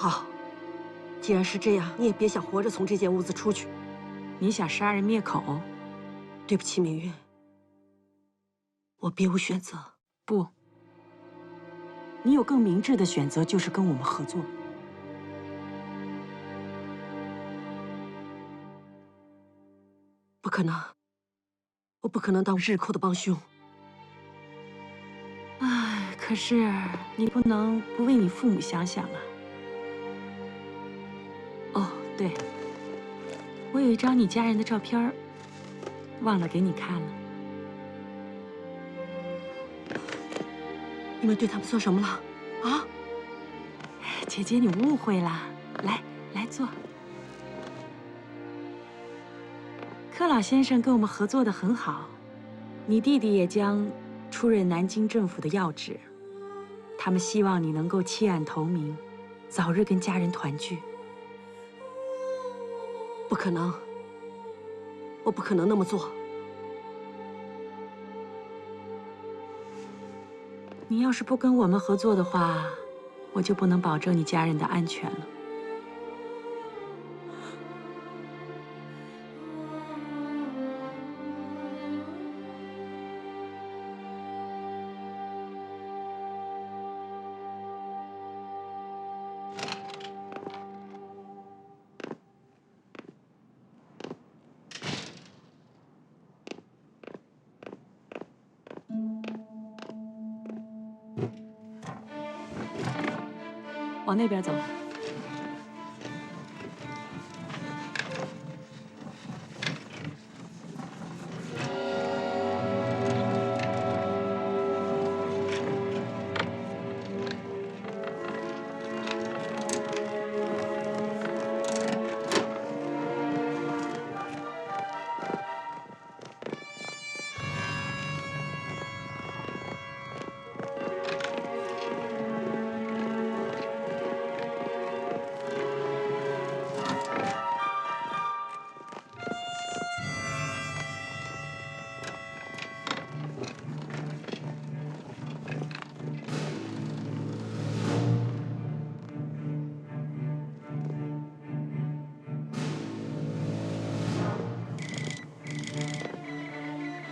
好，既然是这样，你也别想活着从这间屋子出去。你想杀人灭口？对不起，明月，我别无选择。不，你有更明智的选择，就是跟我们合作。不可能，我不可能当日寇的帮凶。唉，可是你不能不为你父母想想啊。哦，对，我有一张你家人的照片，忘了给你看了。你们对他们做什么了？啊？姐姐，你误会了。来坐。柯老先生跟我们合作得很好，你弟弟也将出任南京政府的要职。他们希望你能够弃暗投明，早日跟家人团聚。不可能，我不可能那么做。你要是不跟我们合作的话，我就不能保证你家人的安全了。往那边走。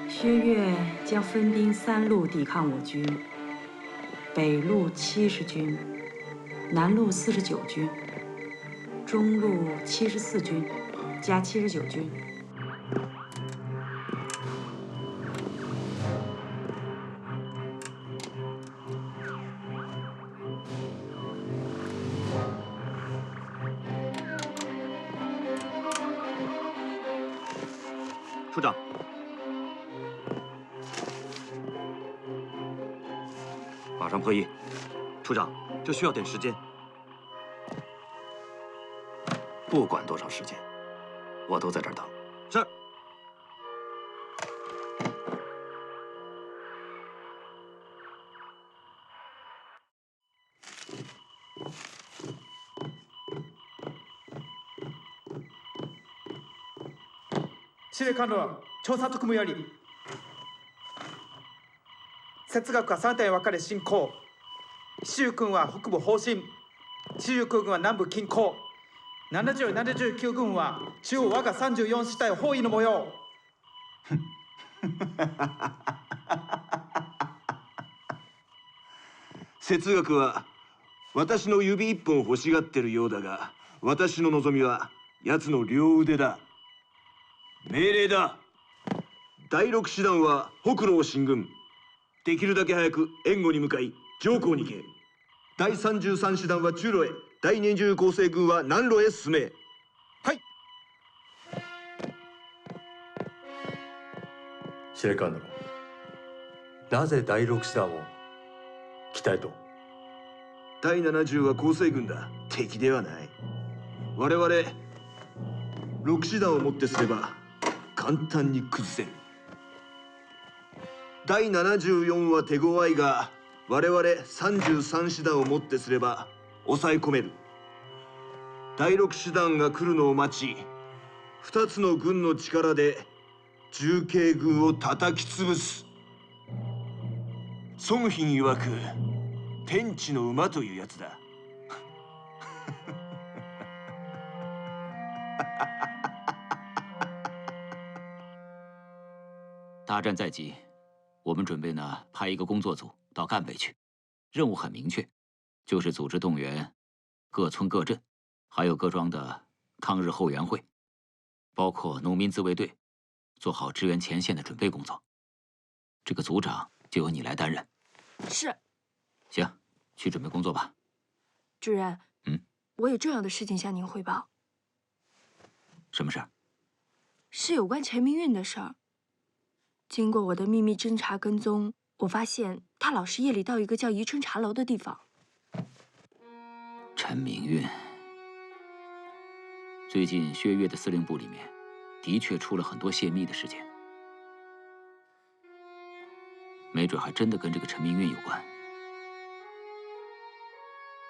薛岳将分兵3路抵抗我军：北路70军，南路49军，中路74军，加79军。处长。 马上会议，处长，这需要点时间。不管多少时间，我都在这儿等。是。司令官の調査特務より。 哲学は3点分かれ進行。紫州軍は北部方針、紫州空軍は南部近郊、70、79軍は中央我が34支隊包囲の模様。哲学は私の指一本欲しがってるようだが、私の望みは奴の両腕だ。命令だ。第6師団は北路を進軍。 できるだけ早く援護に向かい上皇に行け。第33師団は中路へ、第20構成軍は南路へ進め。はい。司令官殿、なぜ第6師団を北へと？第70は構成軍だ。敵ではない。我々6師団をもってすれば簡単に崩せる。 第74は手強いが、我々33師団をもってすれば抑え込める。第6師団が来るのを待ち、2つの軍の力で重慶軍を叩き潰す。孫賓曰く天地の馬というやつだ。大战在即，我们准备呢派一个工作组到赣北去，任务很明确，就是组织动员各村各镇，还有各庄的抗日后援会，包括农民自卫队，做好支援前线的准备工作。这个组长就由你来担任。是。行，去准备工作吧。主任，我有重要的事情向您汇报。什么事儿？是有关陈明运的事儿。经过我的秘密侦查跟踪，我发现他老是夜里到一个叫宜春茶楼的地方。陈明运，最近薛岳的司令部里面，的确出了很多泄密的事件，没准还真的跟这个陈明运有关。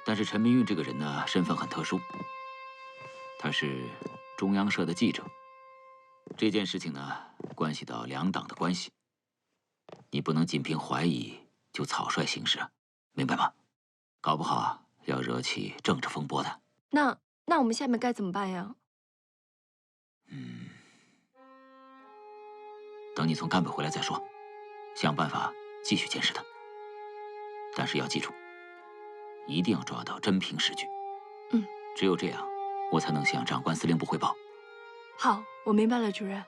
但是陈明运这个人呢，身份很特殊，他是中央社的记者。这件事情呢，关系到两党的关系，你不能仅凭怀疑就草率行事啊，明白吗？搞不好要惹起政治风波的。那我们下面该怎么办呀？等你从赣北回来再说，想办法继续监视他。但是要记住，一定要抓到真凭实据。只有这样，我才能向长官司令部汇报。好，我明白了，主任。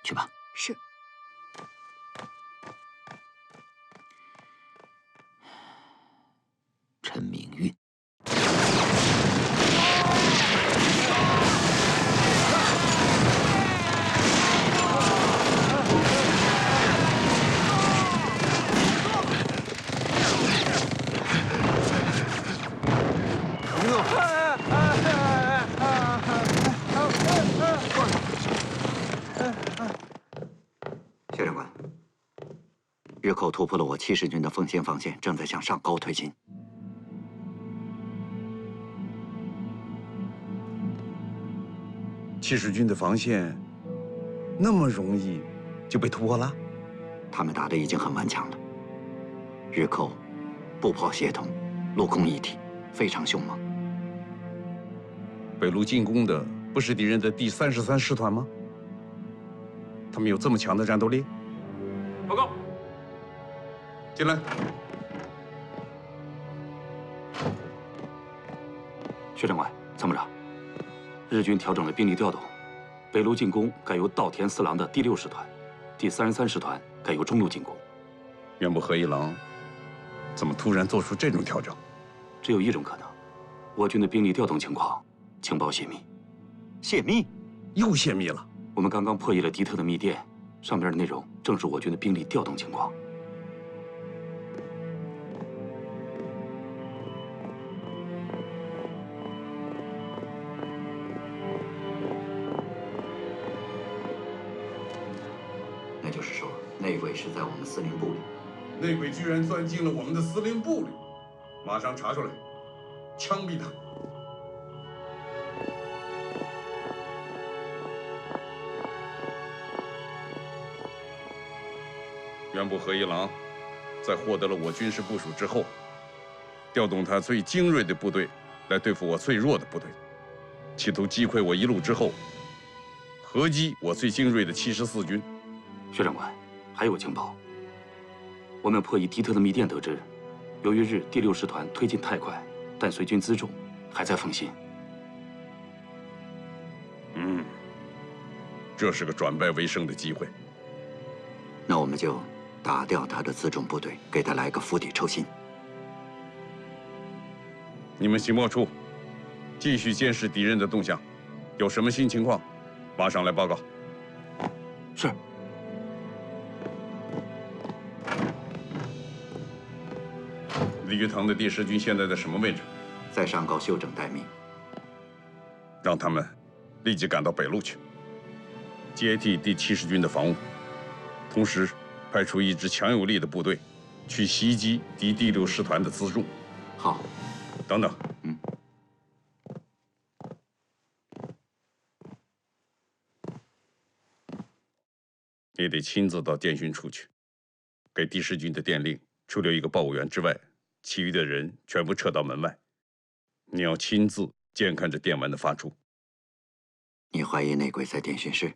去吧。是。陈明运。薛长官，日寇突破了我70军的奉先防线，正在向上高推进。70军的防线那么容易就被突破了？他们打得已经很顽强了。日寇步炮协同，陆空一体，非常凶猛。北路进攻的不是敌人的第33师团吗？他们有这么强的战斗力？报告。进来。薛长官、参谋长，日军调整了兵力调动，北路进攻改由稻田四郎的第6师团，第33师团改由中路进攻。原部和一郎怎么突然做出这种调整？只有一种可能，我军的兵力调动情况，情报泄密。泄密？又泄密了？我们刚刚破译了敌特的密电，上边的内容正是我军的兵力调动情况。那就是说，内鬼是在我们司令部里。内鬼居然钻进了我们的司令部里，马上查出来，枪毙他！原部和一郎在获得了我军事部署之后，调动他最精锐的部队来对付我最弱的部队，企图击溃我一路之后，合击我最精锐的74军。薛长官，还有个情报，我们破译敌特的密电得知，由于日第6师团推进太快，但随军辎重还在奉新。这是个转败为胜的机会。那我们就打掉他的辎重部队，给他来个釜底抽薪。你们情报处继续监视敌人的动向，有什么新情况，马上来报告。是。李玉堂的第10军现在在什么位置？在上高休整待命。让他们立即赶到北路去，接替第70军的防务，同时派出一支强有力的部队，去袭击敌第6师团的辎重。好。等等。你得亲自到电讯处去，给第10军的电令，除留一个报务员之外，其余的人全部撤到门外。你要亲自监看着电丸的发出。你怀疑内鬼在电讯室？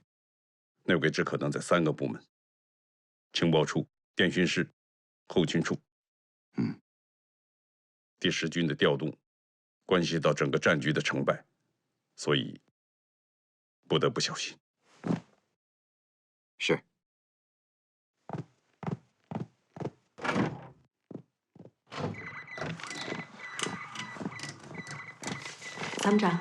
内鬼只可能在3个部门：情报处、电讯室、后勤处。第10军的调动，关系到整个战局的成败，所以不得不小心。是。参战。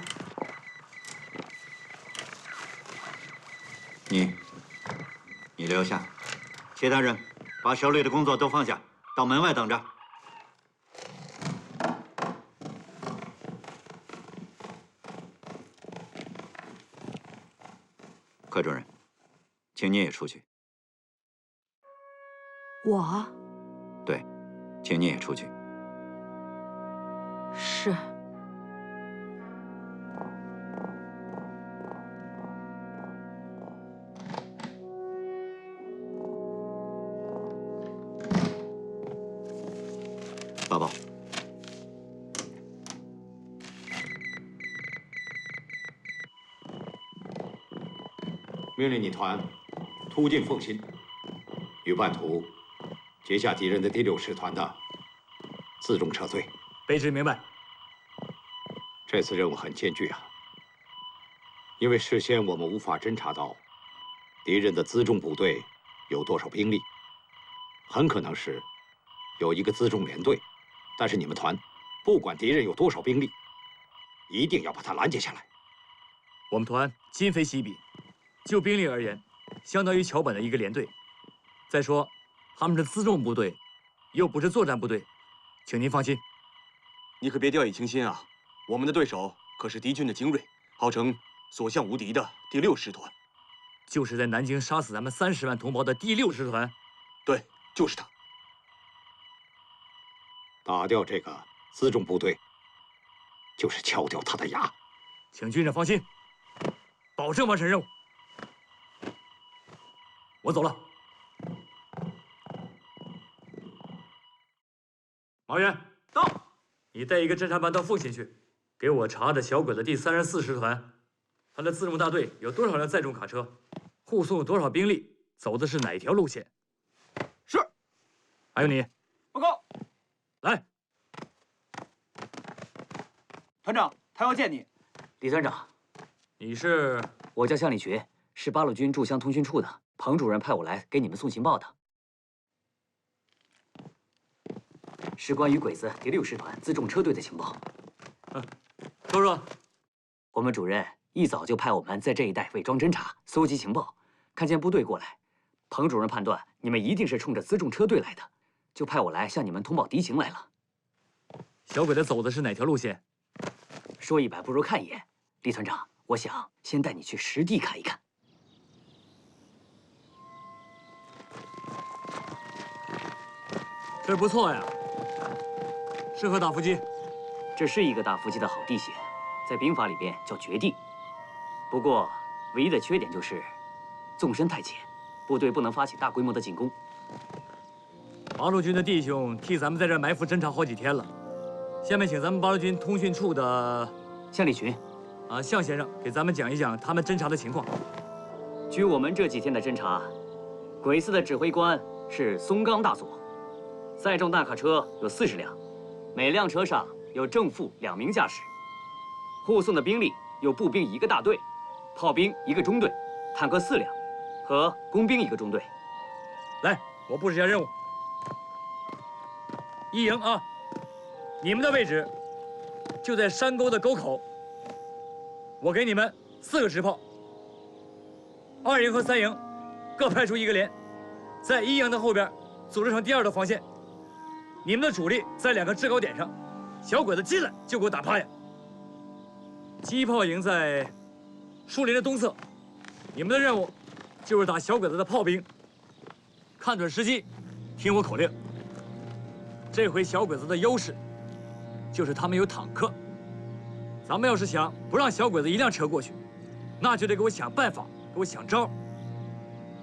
你留下，其他人把手里的工作都放下，到门外等着。柯主任，请你也出去。我？对，请你也出去。是。报告。命令你团突进凤新，与半途截下敌人的第6师团的辎重撤退。卑职明白。这次任务很艰巨啊，因为事先我们无法侦察到敌人的辎重部队有多少兵力，很可能是有一个辎重连队，但是你们团不管敌人有多少兵力，一定要把他拦截下来。我们团今非昔比，就兵力而言，相当于桥本的一个连队。再说，他们是辎重部队，又不是作战部队，请您放心。你可别掉以轻心啊！我们的对手可是敌军的精锐，号称所向无敌的第6师团，就是在南京杀死咱们30万同胞的第6师团。对，就是他。打掉这个辎重部队，就是敲掉他的牙。请军长放心，保证完成任务。我走了。马元到，你带一个侦察班到凤新去，给我查查小鬼子第34师团，他的辎重大队有多少辆载重卡车，护送有多少兵力，走的是哪条路线？是。还有你，报告。来。团长，他要见你。李团长，你是？我叫向立群，是8路军驻湘通讯处的。彭主任派我来给你们送情报的，是关于鬼子第6师团辎重车队的情报。说说。我们主任一早就派我们在这一带伪装侦察，搜集情报，看见部队过来，彭主任判断你们一定是冲着辎重车队来的，就派我来向你们通报敌情来了。小鬼子走的是哪条路线？说一百不如看一眼。李团长，我想先带你去实地看一看。这不错呀，适合打伏击。这是一个打伏击的好地形，在兵法里边叫绝地。不过，唯一的缺点就是纵深太浅，部队不能发起大规模的进攻。8路军的弟兄替咱们在这埋伏侦察好几天了，下面请咱们8路军通讯处的向立群，向先生给咱们讲一讲他们侦察的情况。据我们这几天的侦察，鬼子的指挥官是松冈大佐。载重大卡车有40辆，每辆车上有正副2名驾驶，护送的兵力有步兵1个大队，炮兵1个中队，坦克4辆，和工兵1个中队。来，我布置一下任务。1营啊，你们的位置就在山沟的沟口。我给你们4个直炮。2营和3营各派出1个连，在1营的后边组织成第2道防线。你们的主力在2个制高点上，小鬼子进来就给我打趴下。机炮营在树林的东侧，你们的任务就是打小鬼子的炮兵。看准时机，听我口令。这回小鬼子的优势就是他们有坦克，咱们要是想不让小鬼子1辆车过去，那就得给我想办法，给我想招。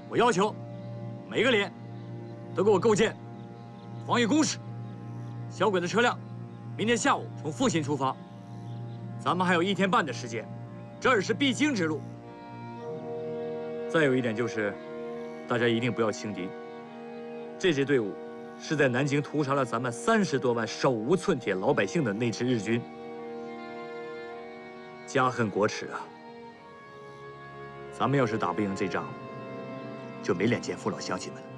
我要求每个连都给我构建防御工事。小鬼子车辆明天下午从凤新出发，咱们还有1天半的时间，这儿是必经之路。再有一点就是，大家一定不要轻敌。这支队伍是在南京屠杀了咱们30多万手无寸铁老百姓的那支日军，家恨国耻啊！咱们要是打不赢这仗，就没脸见父老乡亲们了。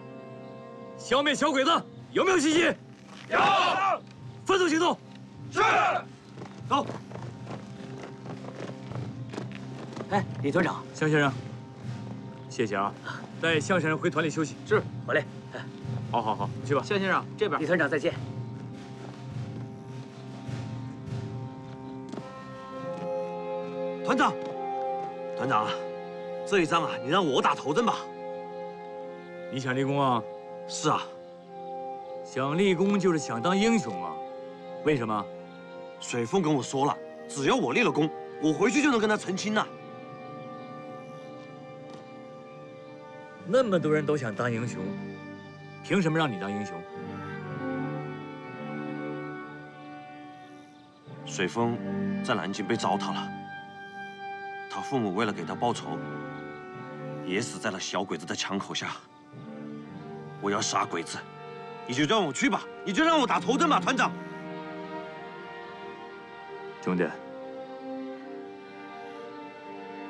消灭小鬼子，有没有信心？有！分组行动。是。走。哎，李团长，向先生，谢谢啊。带向先生回团里休息。是，回来。好，去吧。向先生，这边。李团长，再见。团长，团长，这一仗啊，你让我打头阵吧。你想立功啊？是啊。想立功就是想当英雄啊？为什么？水凤跟我说了，只要我立了功，我回去就能跟他成亲了。那么多人都想当英雄，凭什么让你当英雄？水凤在南京被糟蹋了，他父母为了给他报仇，也死在了小鬼子的枪口下。我要杀鬼子，你就让我去吧，你就让我打头阵吧，团长。兄弟，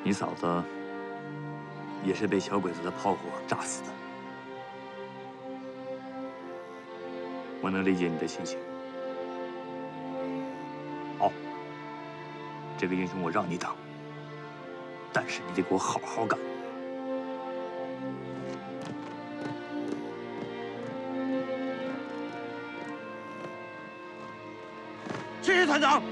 你嫂子也是被小鬼子的炮火炸死的，我能理解你的心情。好，这个英雄我让你当，但是你得给我好好干。谢谢团长。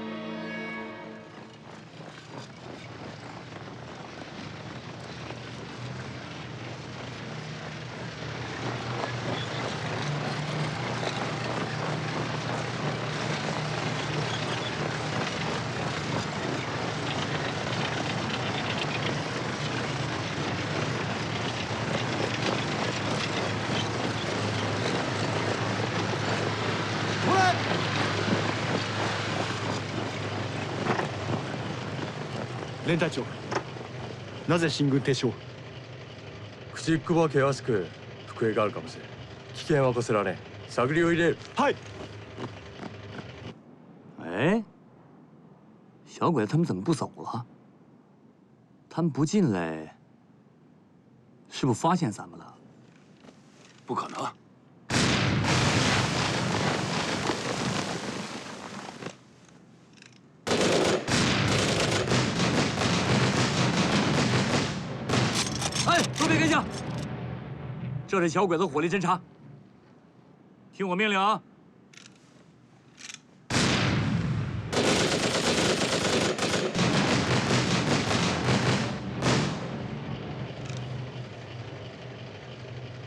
連隊長、なぜ進軍停止を？口っくば険しく服営があるかもしれん。危険はこせられん。探りを入れる。はい。哎，小鬼子他们怎么不走了？他们不进来，是不是发现咱们了？不可能。都别跟下！这是小鬼子火力侦察，听我命令啊！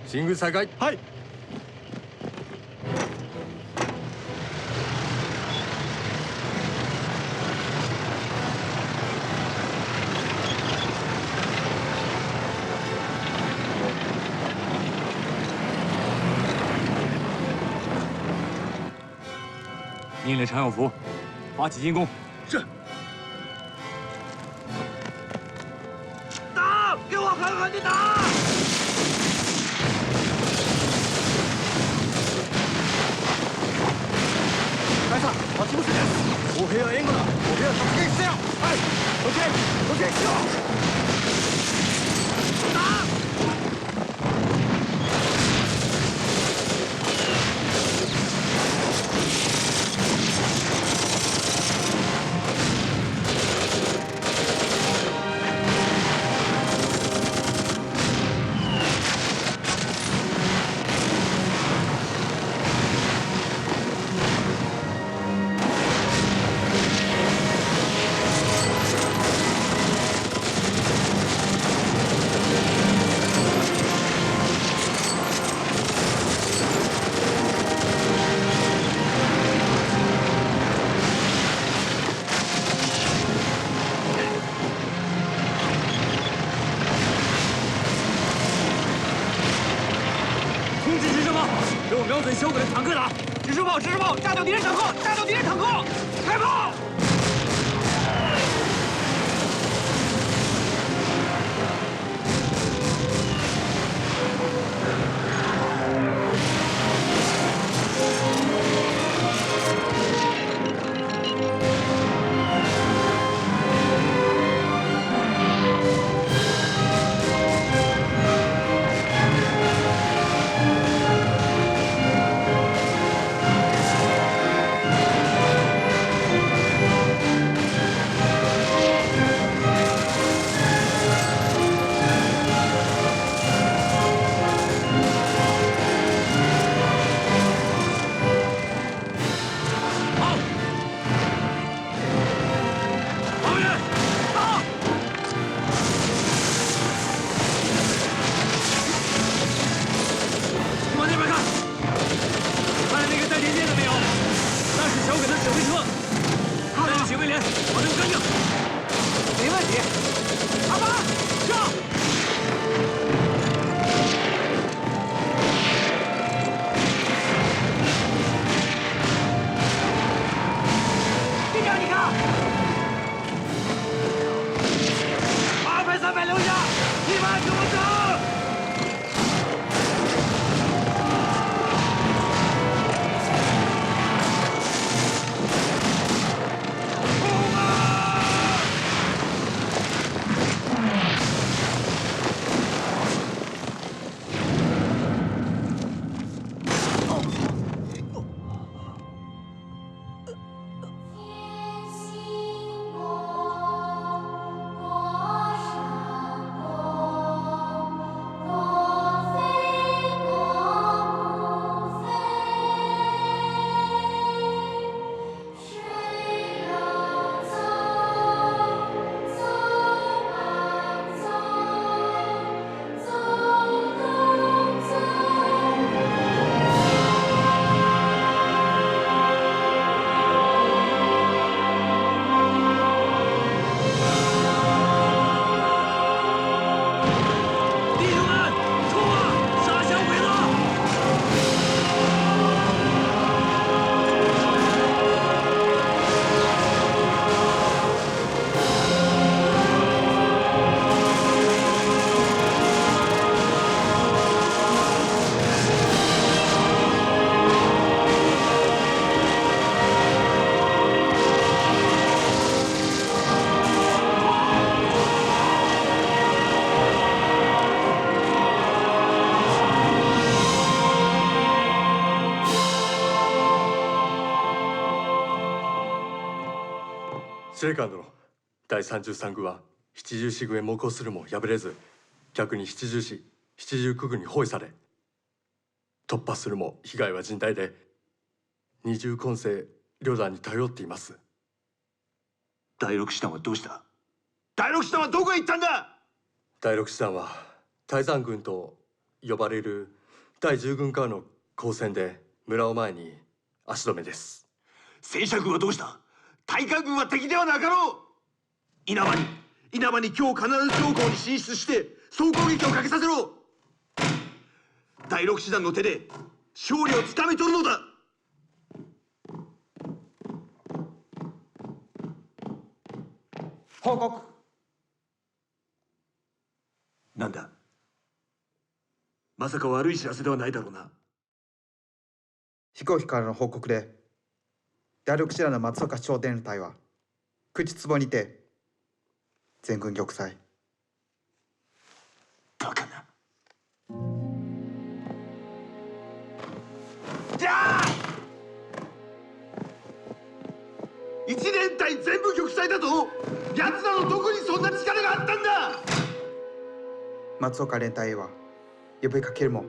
進軍再開。はい。命令常有福发起进攻。是。打！给我狠狠地打！大佐、待ち伏せです。歩兵は援護だ。歩兵は突撃せよ。はい。突撃しろ。打！瞄准小鬼的坦克打！指示炮，炸掉敌人坦克！炸掉敌人坦克！开炮！前，保证干净。没问题。阿巴，上！这边你看，200、300留下，你们跟我走。 司令官殿、第33軍は七十四軍へ猛攻するも敗れず、逆に七十四、七十九軍に包囲され、突破するも被害は甚大で、二重混成旅団に頼っています。第六師団はどうした？第六師団はどこへ行ったんだ？第六師団は泰山軍と呼ばれる第10軍からの交戦で村を前に足止めです。戦車軍はどうした？大韓軍は敵ではなかろう。稲葉に今日必ず長江に進出して総攻撃をかけさせろ。第六師団の手で勝利をつかみ取るのだ。報告。なんだ？まさか悪い知らせではないだろうな。飛行機からの報告で第六師団の松岡商店隊は口壺にて全軍玉砕。バカな。じゃあ一連隊全部玉砕だぞ。奴らのどこにそんな力があったんだ。松岡連隊は呼びかけるも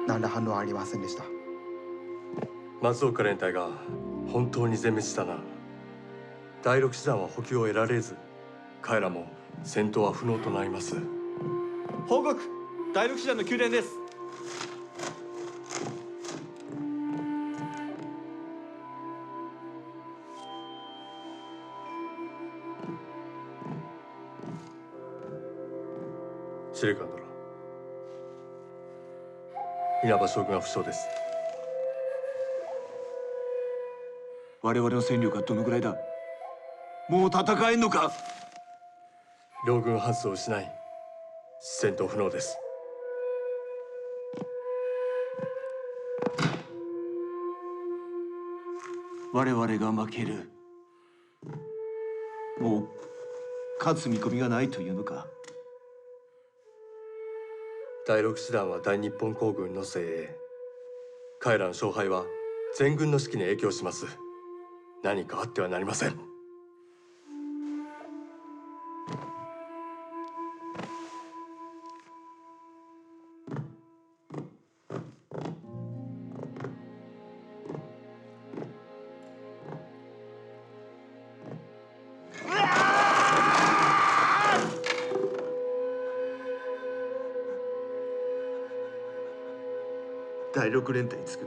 何ら反応はありませんでした。松岡連隊が本当に全滅したな。第六師団は補給を得られず、彼らも戦闘は不能となります。報告、第六師団の宮殿です。司令官殿、稲葉将軍は負傷です。我々の戦力はどのぐらいだ？もう戦えんのか？両軍半数を失い、戦闘不能です。我々が負ける。もう勝つ見込みがないというのか？第六師団は大日本皇軍の精鋭。彼らの勝敗は全軍の士気に影響します。何かあってはなりません。第六連隊につく。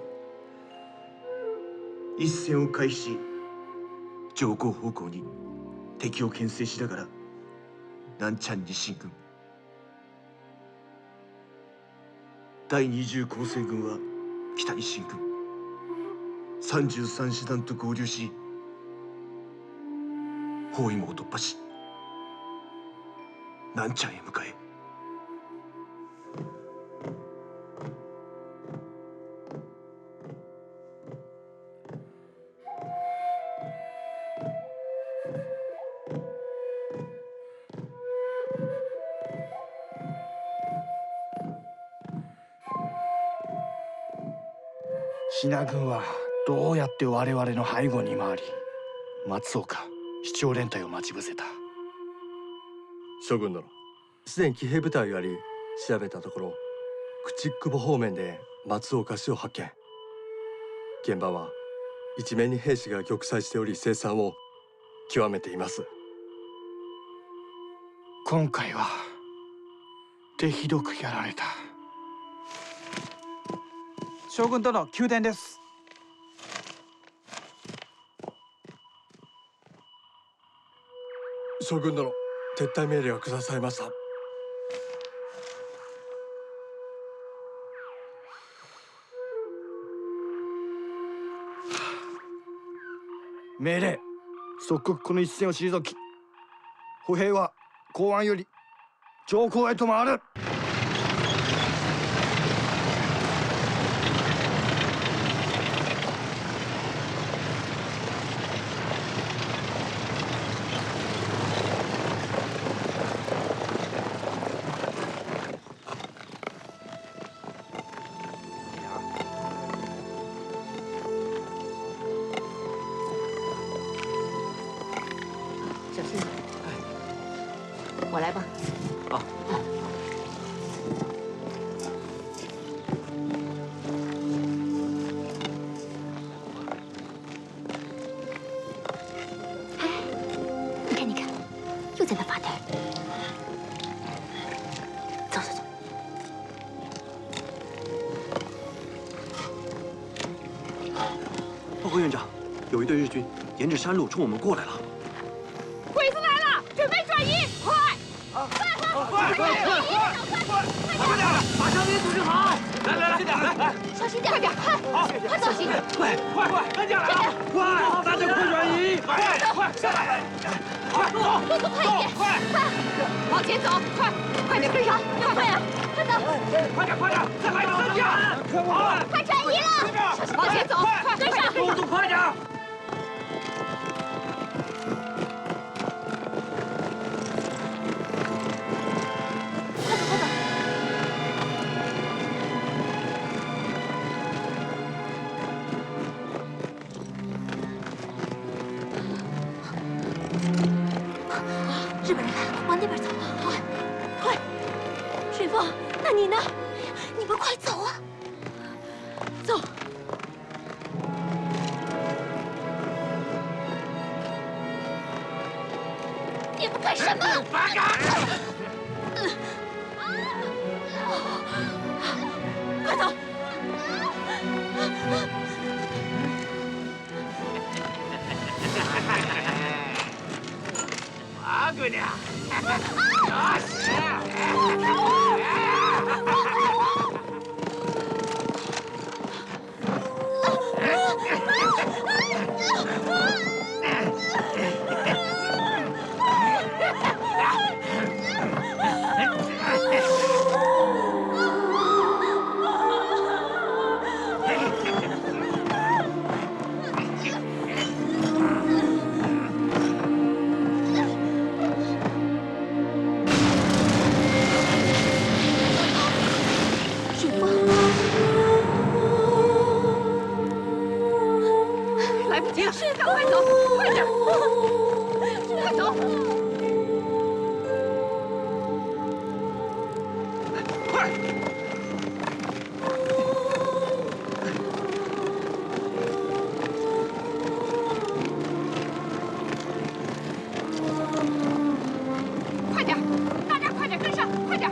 一戦を開始し上皇方向に敵を牽制しながら南チャンに進軍。第20攻勢軍は北に進軍。33師団と合流し包囲網を突破し南チャンへ向かえ。信軍はどうやって我々の背後に回り松岡市長連隊を待ち伏せた。将軍殿、すでに騎兵部隊をやり調べたところ、口久保方面で松岡氏を発見。現場は一面に兵士が玉砕しており凄惨を極めています。今回は手ひどくやられた。将軍殿、宮殿です。将軍殿、撤退命令が下されました。命令、即刻この一戦を退き、歩兵は公安より上皇へと回る。小心，我来吧。啊。你看，你看，又在那发呆。走走走。报告院长，有一队日军沿着山路冲我们过来了。 鬼子来了，准备转移，快！快！快点，把伤兵组织好！来，小心点，快点，快走，快，慢点来，快，大家快转移，快下来，快动作快一点，快，往前走，快点跟上，快呀，快走，快点，再来3架，快转移了，往前走，快跟上，动作快点。 日本人来了，往那边走，快！水风，那你呢？你们快走啊！走。你们干什么？快走！啊，姑娘！啊！赶快走，快点，快走！快！快点，大家快点跟上，快点！ 快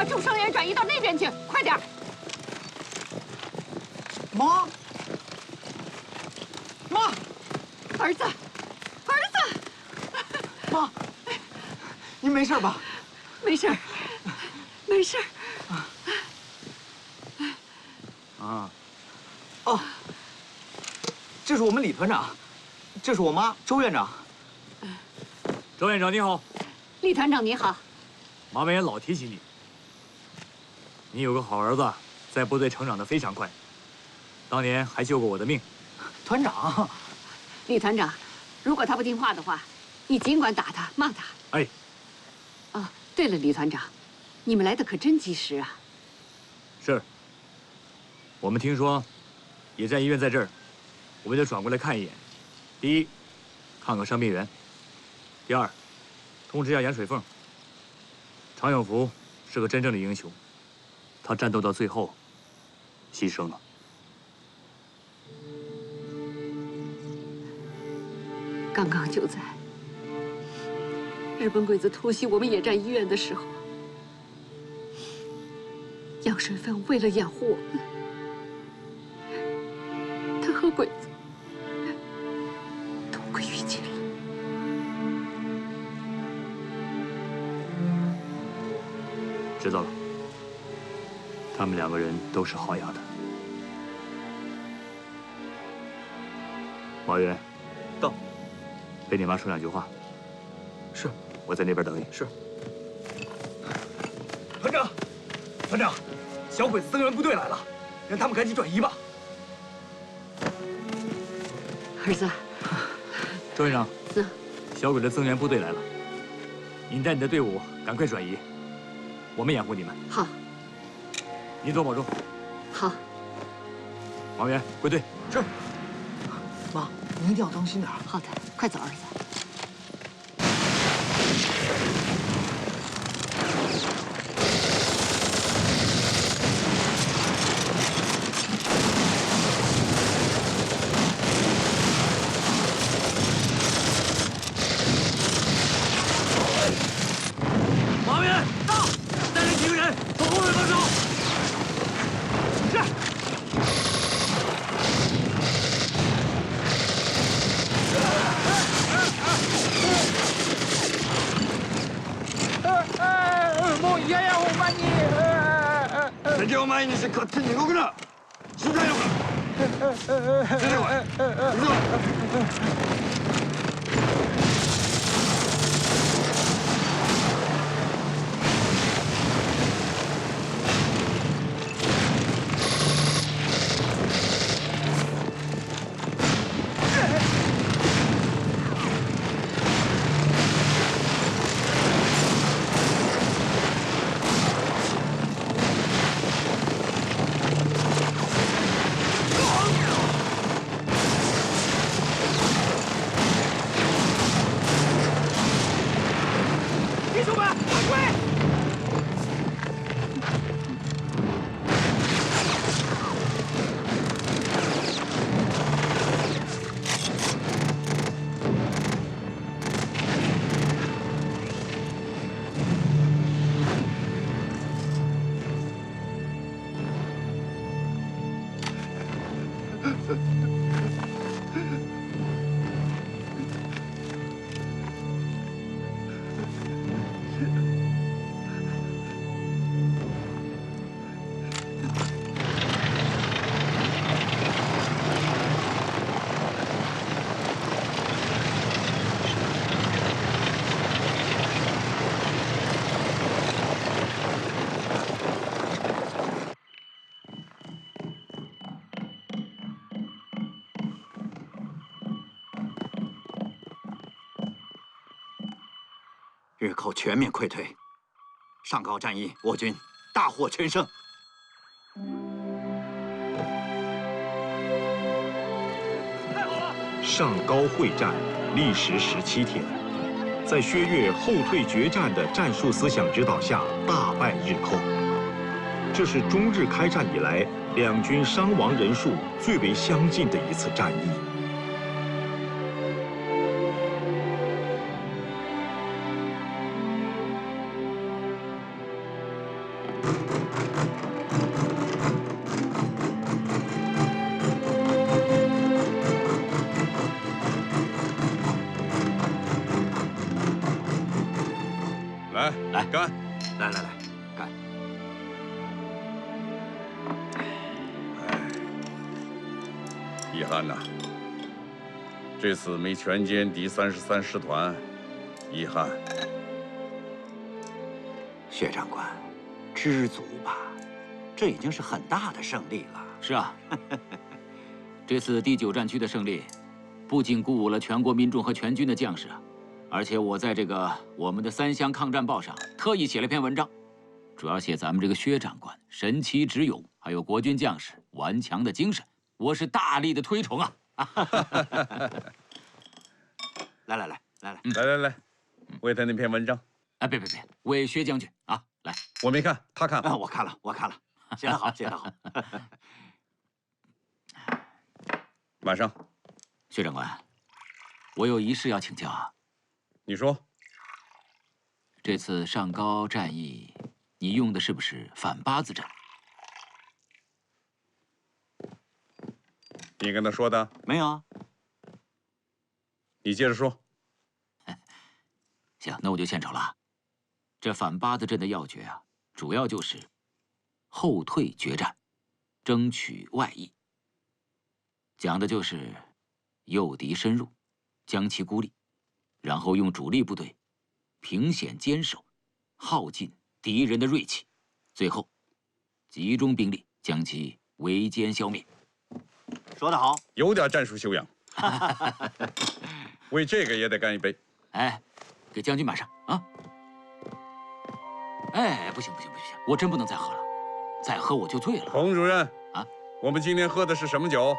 把救生员转移到那边去，快点！妈，妈，儿子，儿子，妈，您没事吧？没事，没事。啊，哦，这是我们李团长，这是我妈周院长。周院长你好，李团长你好。马委员老提起你，你有个好儿子，在部队成长得非常快，当年还救过我的命。团长，李团长，如果他不听话的话，你尽管打他、骂他。哎。哦，对了，李团长，你们来的可真及时啊。是。我们听说野战医院在这儿，我们就转过来看一眼。第一，看看伤病员；第二，通知一下杨水凤。常有福是个真正的英雄，他战斗到最后，牺牲了。刚刚就在日本鬼子突袭我们野战医院的时候，杨水凤为了养护我们，他和鬼子同归于尽了。知道了，他们两个人都是好样的。马员，到。陪你妈说两句话。是，我在那边等你。是。团长，团长，小鬼子增援部队来了，让他们赶紧转移吧。儿子，周院长，小鬼的增援部队来了，您带你的队伍赶快转移，我们掩护你们。好。您多保重。好。王源，归队。是。妈，您一定要当心点。好的，快走，儿子。马员到，带领几个人从后面帮手。是。もう嫌やほんまに。敵を前にして勝手に動くな。知りたいのか。出てこい。行くぞ。弟兄们，快归！日寇全面溃退，上高战役，我军大获全胜。上高会战历时17天，在薛岳后退决战的战术思想指导下，大败日寇。这是中日开战以来两军伤亡人数最为相近的一次战役。来干！来，干！遗憾呐，这次没全歼敌33师团，遗憾。薛长官，知足吧，这已经是很大的胜利了。是啊，这次第9战区的胜利，不仅鼓舞了全国民众和全军的将士啊。 而且我在我们的3湘抗战报上特意写了篇文章，主要写咱们这个薛长官神奇智勇，还有国军将士顽强的精神，我是大力的推崇啊！来，为他那篇文章。哎，别，为薛将军啊！来，我没看，他看了。我看了，写得好，写得好。马上，薛长官，我有一事要请教啊。 你说，这次上高战役，你用的是不是反八字阵？你跟他说的？没有啊。你接着说。行，那我就献丑了。这反八字阵的要诀啊，主要就是后退决战，争取外溢。讲的就是诱敌深入，将其孤立。 然后用主力部队凭险坚守，耗尽敌人的锐气，最后集中兵力将其围歼消灭。说得好，有点战术修养。为这个也得干一杯。哎，给将军满上啊！哎，不行，我真不能再喝了，再喝我就醉了。彭主任啊，我们今天喝的是什么酒？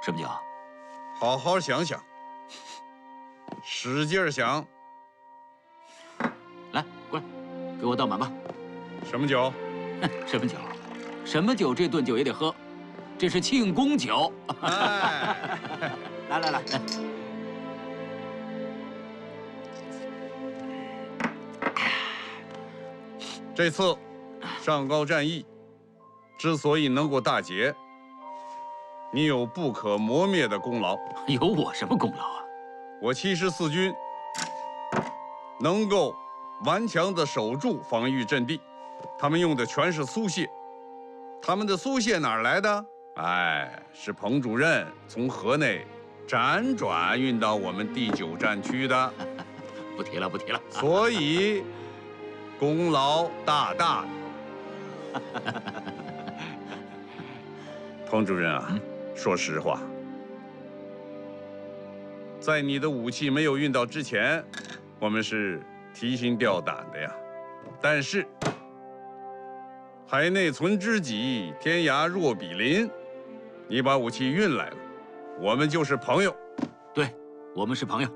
什么酒？ 好好想想，使劲想。来，过来，给我倒满吧。什么酒？什么酒？什么酒？这顿酒也得喝，这是庆功酒。哎，来，这次上高战役之所以能够大捷。 你有不可磨灭的功劳。有我什么功劳啊？我74军能够顽强地守住防御阵地，他们用的全是苏械。他们的苏械哪儿来的？哎，是彭主任从河内辗转运到我们第9战区的。不提了。所以功劳大大的。彭主任啊。说实话，在你的武器没有运到之前，我们是提心吊胆的呀。但是，海内存知己，天涯若比邻。你把武器运来了，我们就是朋友。对，我们是朋友。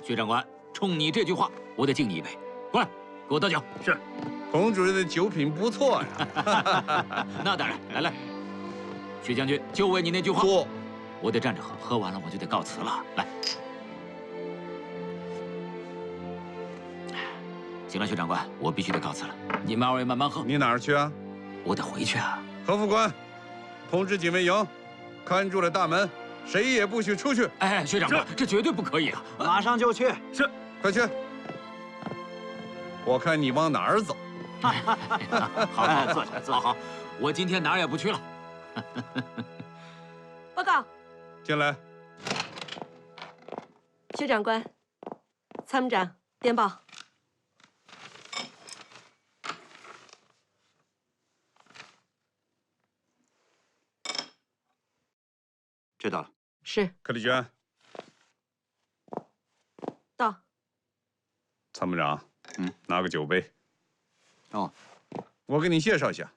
薛长官，冲你这句话，我得敬你一杯。过来，给我倒酒。是，彭主任的酒品不错呀。那当然，来。 薛将军，就为你那句话，我得站着喝，喝完了我就得告辞了。来，行了，薛长官，我必须得告辞了。你们2位慢慢喝。你哪儿去啊？我得回去啊。何副官，通知警卫营，看住了大门，谁也不许出去。哎，薛长官，这绝对不可以啊！马上就去。是，快去。我看你往哪儿走。好，坐下。好，我今天哪儿也不去了。 报告，进来。薛长官，参谋长电报。知道了。是。柯立娟。到。参谋长，拿个酒杯。哦。我给你介绍一下，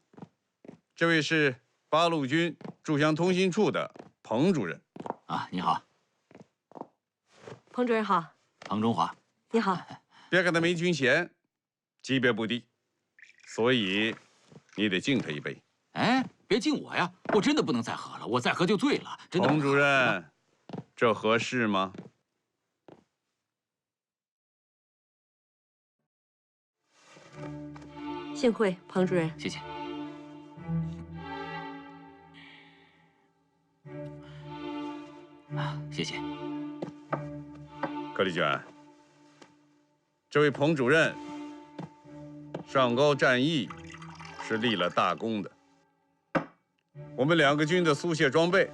这位是8路军驻湘通信处的彭主任。啊，你好。彭主任好。彭中华。你好。别看他没军衔，级别不低，所以你得敬他一杯。哎，别敬我呀！我真的不能再喝了，我再喝就醉了。真的。彭主任，这合适吗？幸会，庞主任。谢谢。啊，谢谢。柯丽娟，这位彭主任上高战役是立了大功的。我们2个军的速卸装备，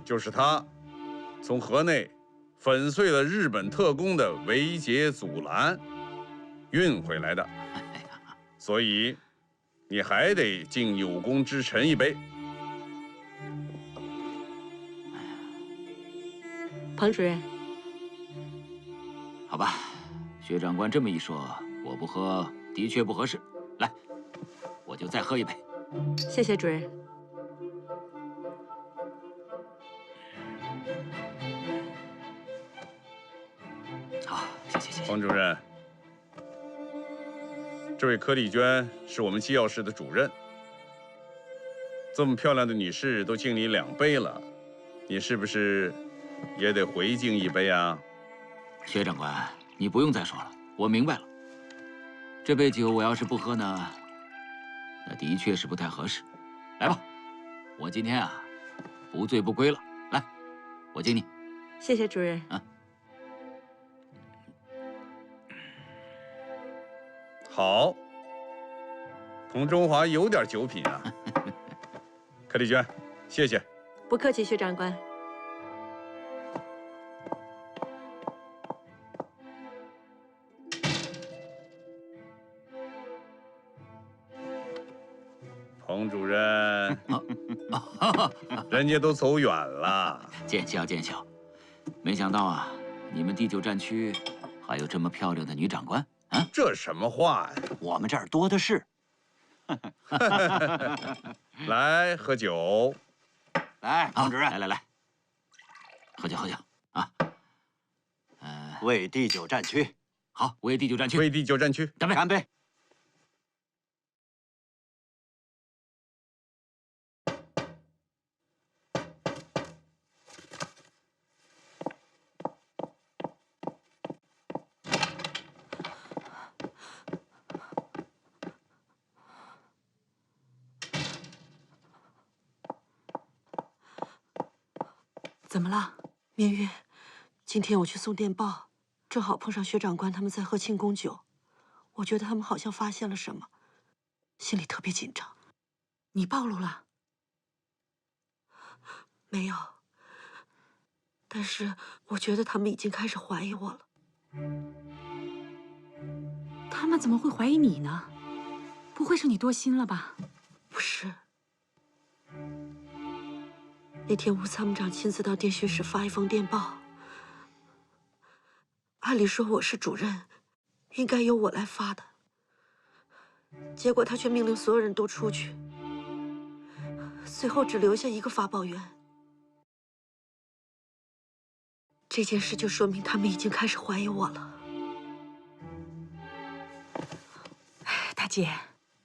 就是他从河内粉碎了日本特工的围截阻拦运回来的，所以你还得敬有功之臣一杯。庞主任，好吧，薛长官这么一说，我不喝的确不合适。来，我就再喝一杯。谢谢主任。好，谢谢。黄主任，这位柯丽娟是我们机要室的主任，这么漂亮的女士都敬你2杯了，你是不是也得回敬一杯啊？薛长官，你不用再说了，我明白了。这杯酒我要是不喝呢，那的确是不太合适。来吧，我今天啊，不醉不归了。来，我敬你。谢谢主任。啊。好，彭中华有点酒品啊。柯丽娟，谢谢。不客气，薛长官。彭主任，人家都走远了。见笑见笑，没想到啊，你们第9战区还有这么漂亮的女长官啊！这什么话呀？我们这儿多的是。来喝酒。来，彭主任，来，喝酒啊！为第9战区。好，为第9战区。为第9战区，干杯！干杯！怎么了，明月？今天我去送电报，正好碰上薛长官他们在喝庆功酒，我觉得他们好像发现了什么，心里特别紧张。你暴露了？没有，但是我觉得他们已经开始怀疑我了。他们怎么会怀疑你呢？不会是你多心了吧？不是。那天吴参谋长亲自到电讯室发一封电报，按理说我是主任，应该由我来发的，结果他却命令所有人都出去，最后只留下一个发报员。这件事就说明他们已经开始怀疑我了。大姐，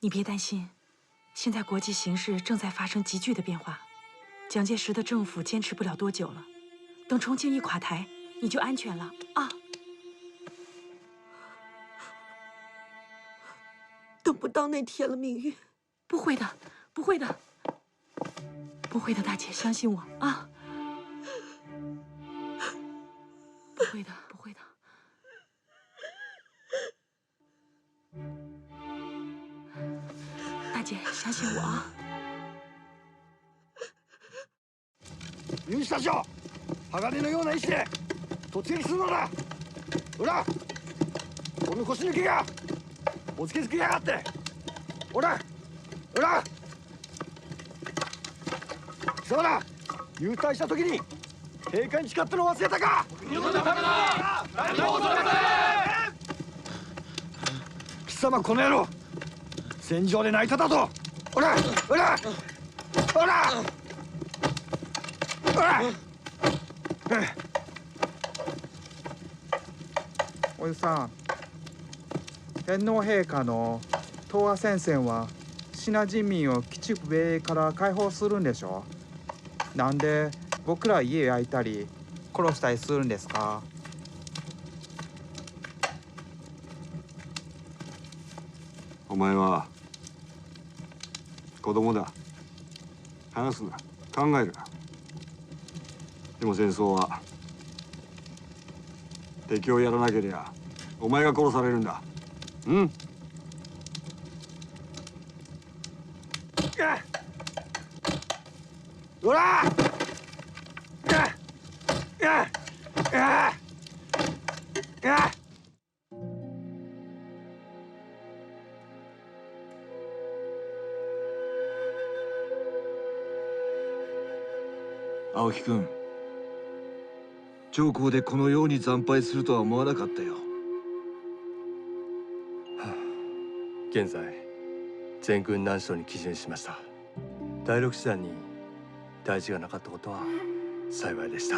你别担心，现在国际形势正在发生急剧的变化。蒋介石的政府坚持不了多久了，等重庆一垮台，你就安全了啊！等不到那天了，明月。不会的，不会的，不会的，大姐，相信我啊！不会的，不会的。大姐，相信我啊！入社長、鋼のような意志で突撃するのだ。ほら、この腰抜けがおつけつけやがって。ほら、ほら。貴様ら、入隊した時に警戒に誓ったの忘れたか。日本のためだ。何も恐れません。貴様この野郎、戦場で泣いただと。ほら、ほら、ほら。おじさん、天皇陛下の東亜戦線はシナ人民を基地米から解放するんでしょ。なんで僕ら家焼いたり殺したりするんですか。お前は子供だ。話すな、考えるな。でも戦争は敵をやらなけりゃお前が殺されるんだ。うん。おら！青木君、長江でこのように惨敗するとは思わなかったよ。現在全軍難所に帰陣しました。第六師団に大事がなかったことは幸いでした。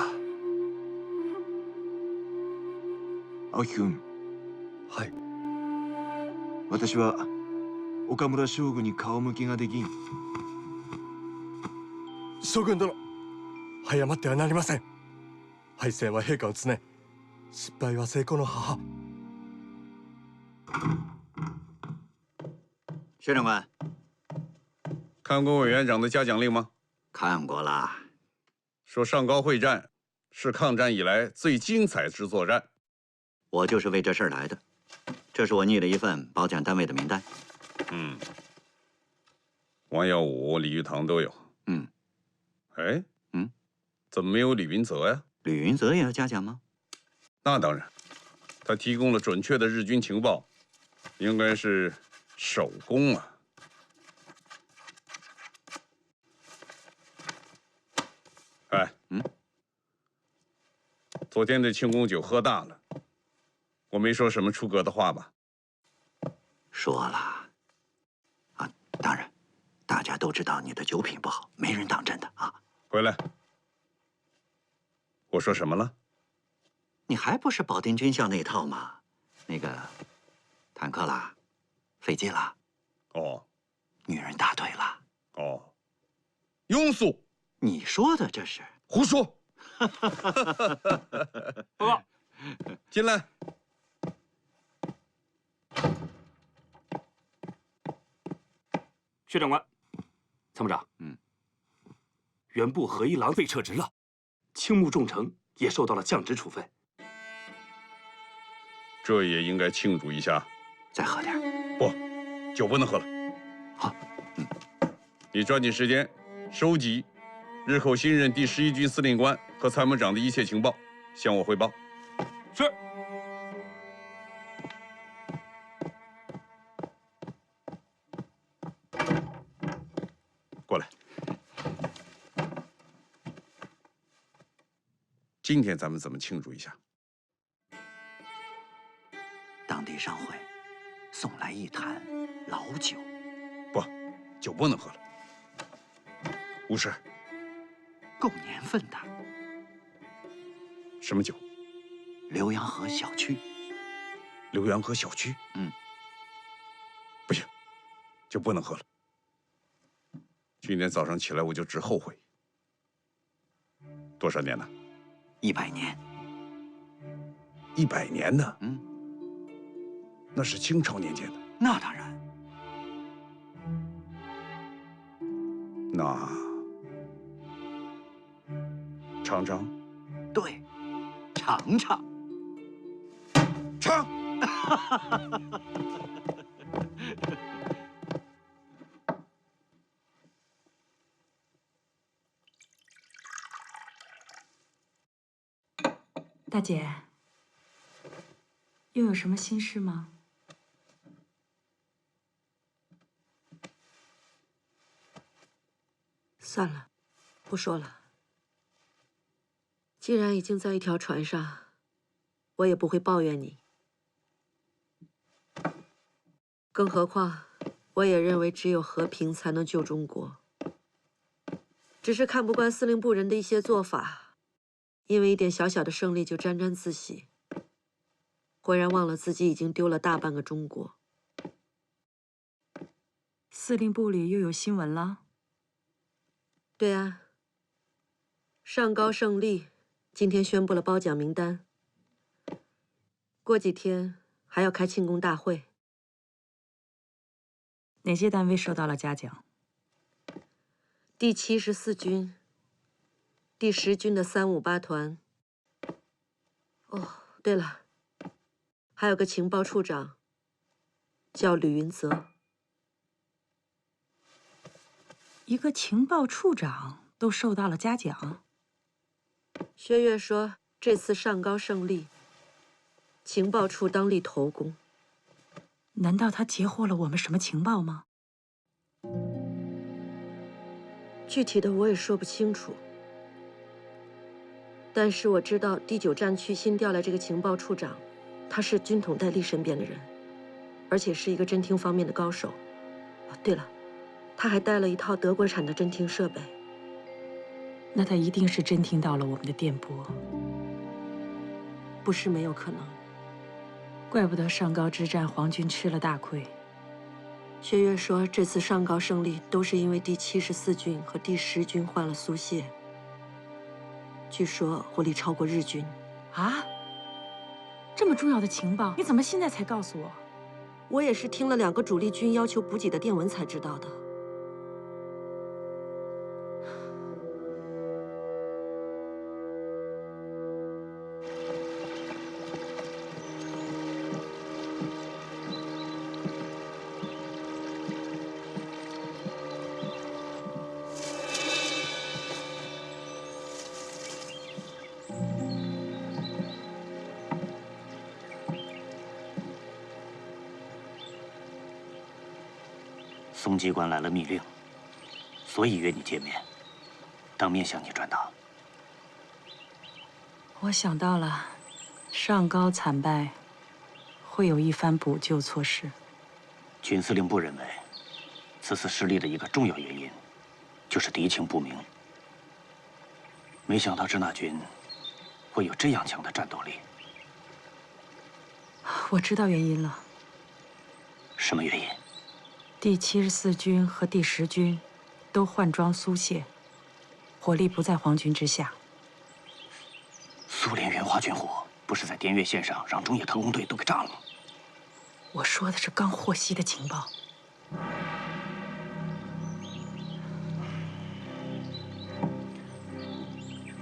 青木君。はい。私は岡村将軍に顔向きができん。将軍殿、早まってはなりません。敗戦は陛下の常、失敗は成功の母。薛长官，看过委员长的嘉奖令吗？看过了。说上高会战是抗战以来最精彩之作战。我就是为这事儿来的。这是我拟了一份褒奖单位的名单。嗯，王耀武、李玉堂都有。嗯。哎，怎么没有李云泽呀？李云泽也要嘉奖吗？那当然，他提供了准确的日军情报，应该是首功啊。哎，昨天这庆功酒喝大了，我没说什么出格的话吧？说了。啊，当然，大家都知道你的酒品不好，没人当真的啊。回来。我说什么了？你还不是保定军校那一套吗？那个，坦克啦，飞机啦，哦，女人大腿啦，哦，庸俗。你说的这是胡说。报告，进来。薛长官，参谋长，原部何一郎被撤职了。青木重成也受到了降职处分，这也应该庆祝一下。再喝点。不，酒不能喝了。好，你抓紧时间收集日后新任第11军司令官和参谋长的一切情报，向我汇报。是。过来。今天咱们怎么庆祝一下？当地商会送来一坛老酒。不，酒不能喝了。无事。够年份的。什么酒？浏阳河小曲。浏阳河小曲？不行，就不能喝了。今天早上起来我就直后悔。多少年了？100年。100年呢？那是清朝年间的。那当然。那尝尝。对，尝尝。尝。大姐，又有什么心事吗？算了，不说了。既然已经在一条船上，我也不会抱怨你。更何况，我也认为只有和平才能救中国。只是看不惯司令部人的一些做法，因为一点小小的胜利就沾沾自喜，忽然忘了自己已经丢了大半个中国。司令部里又有新闻了？对啊，上高胜利今天宣布了褒奖名单，过几天还要开庆功大会。哪些单位受到了嘉奖？第74军、第10军的358团。哦，对了，还有个情报处长，叫吕云泽。一个情报处长都受到了嘉奖。薛岳说，这次上高胜利，情报处当立头功。难道他截获了我们什么情报吗？具体的我也说不清楚，但是我知道第9战区新调来这个情报处长，他是军统戴笠身边的人，而且是一个侦听方面的高手。对了，他还带了一套德国产的侦听设备。那他一定是侦听到了我们的电波，不是没有可能。怪不得上高之战皇军吃了大亏。薛岳说，这次上高胜利都是因为第74军和第10军换了苏械，据说火力超过日军。啊？这么重要的情报，你怎么现在才告诉我？我也是听了2个主力军要求补给的电文才知道的。松机关来了密令，所以约你见面，当面向你转达。我想到了，上高惨败，会有一番补救措施。军司令部认为，此次失利的一个重要原因，就是敌情不明。没想到支那军会有这样强的战斗力。我知道原因了。什么原因？第74军和第10军都换装苏械，火力不在皇军之下。苏联援华军火不是在滇越线上让中野特工队都给炸了吗？我说的是刚获悉的情报。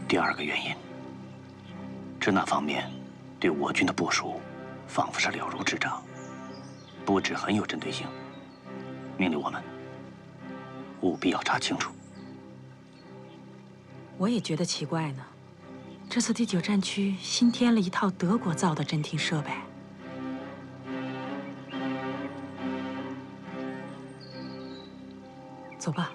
第2个原因，支那方面对我军的部署仿佛是了如指掌，布置很有针对性，命令我们务必要查清楚。我也觉得奇怪呢，这次第9战区新添了一套德国造的侦听设备。走吧。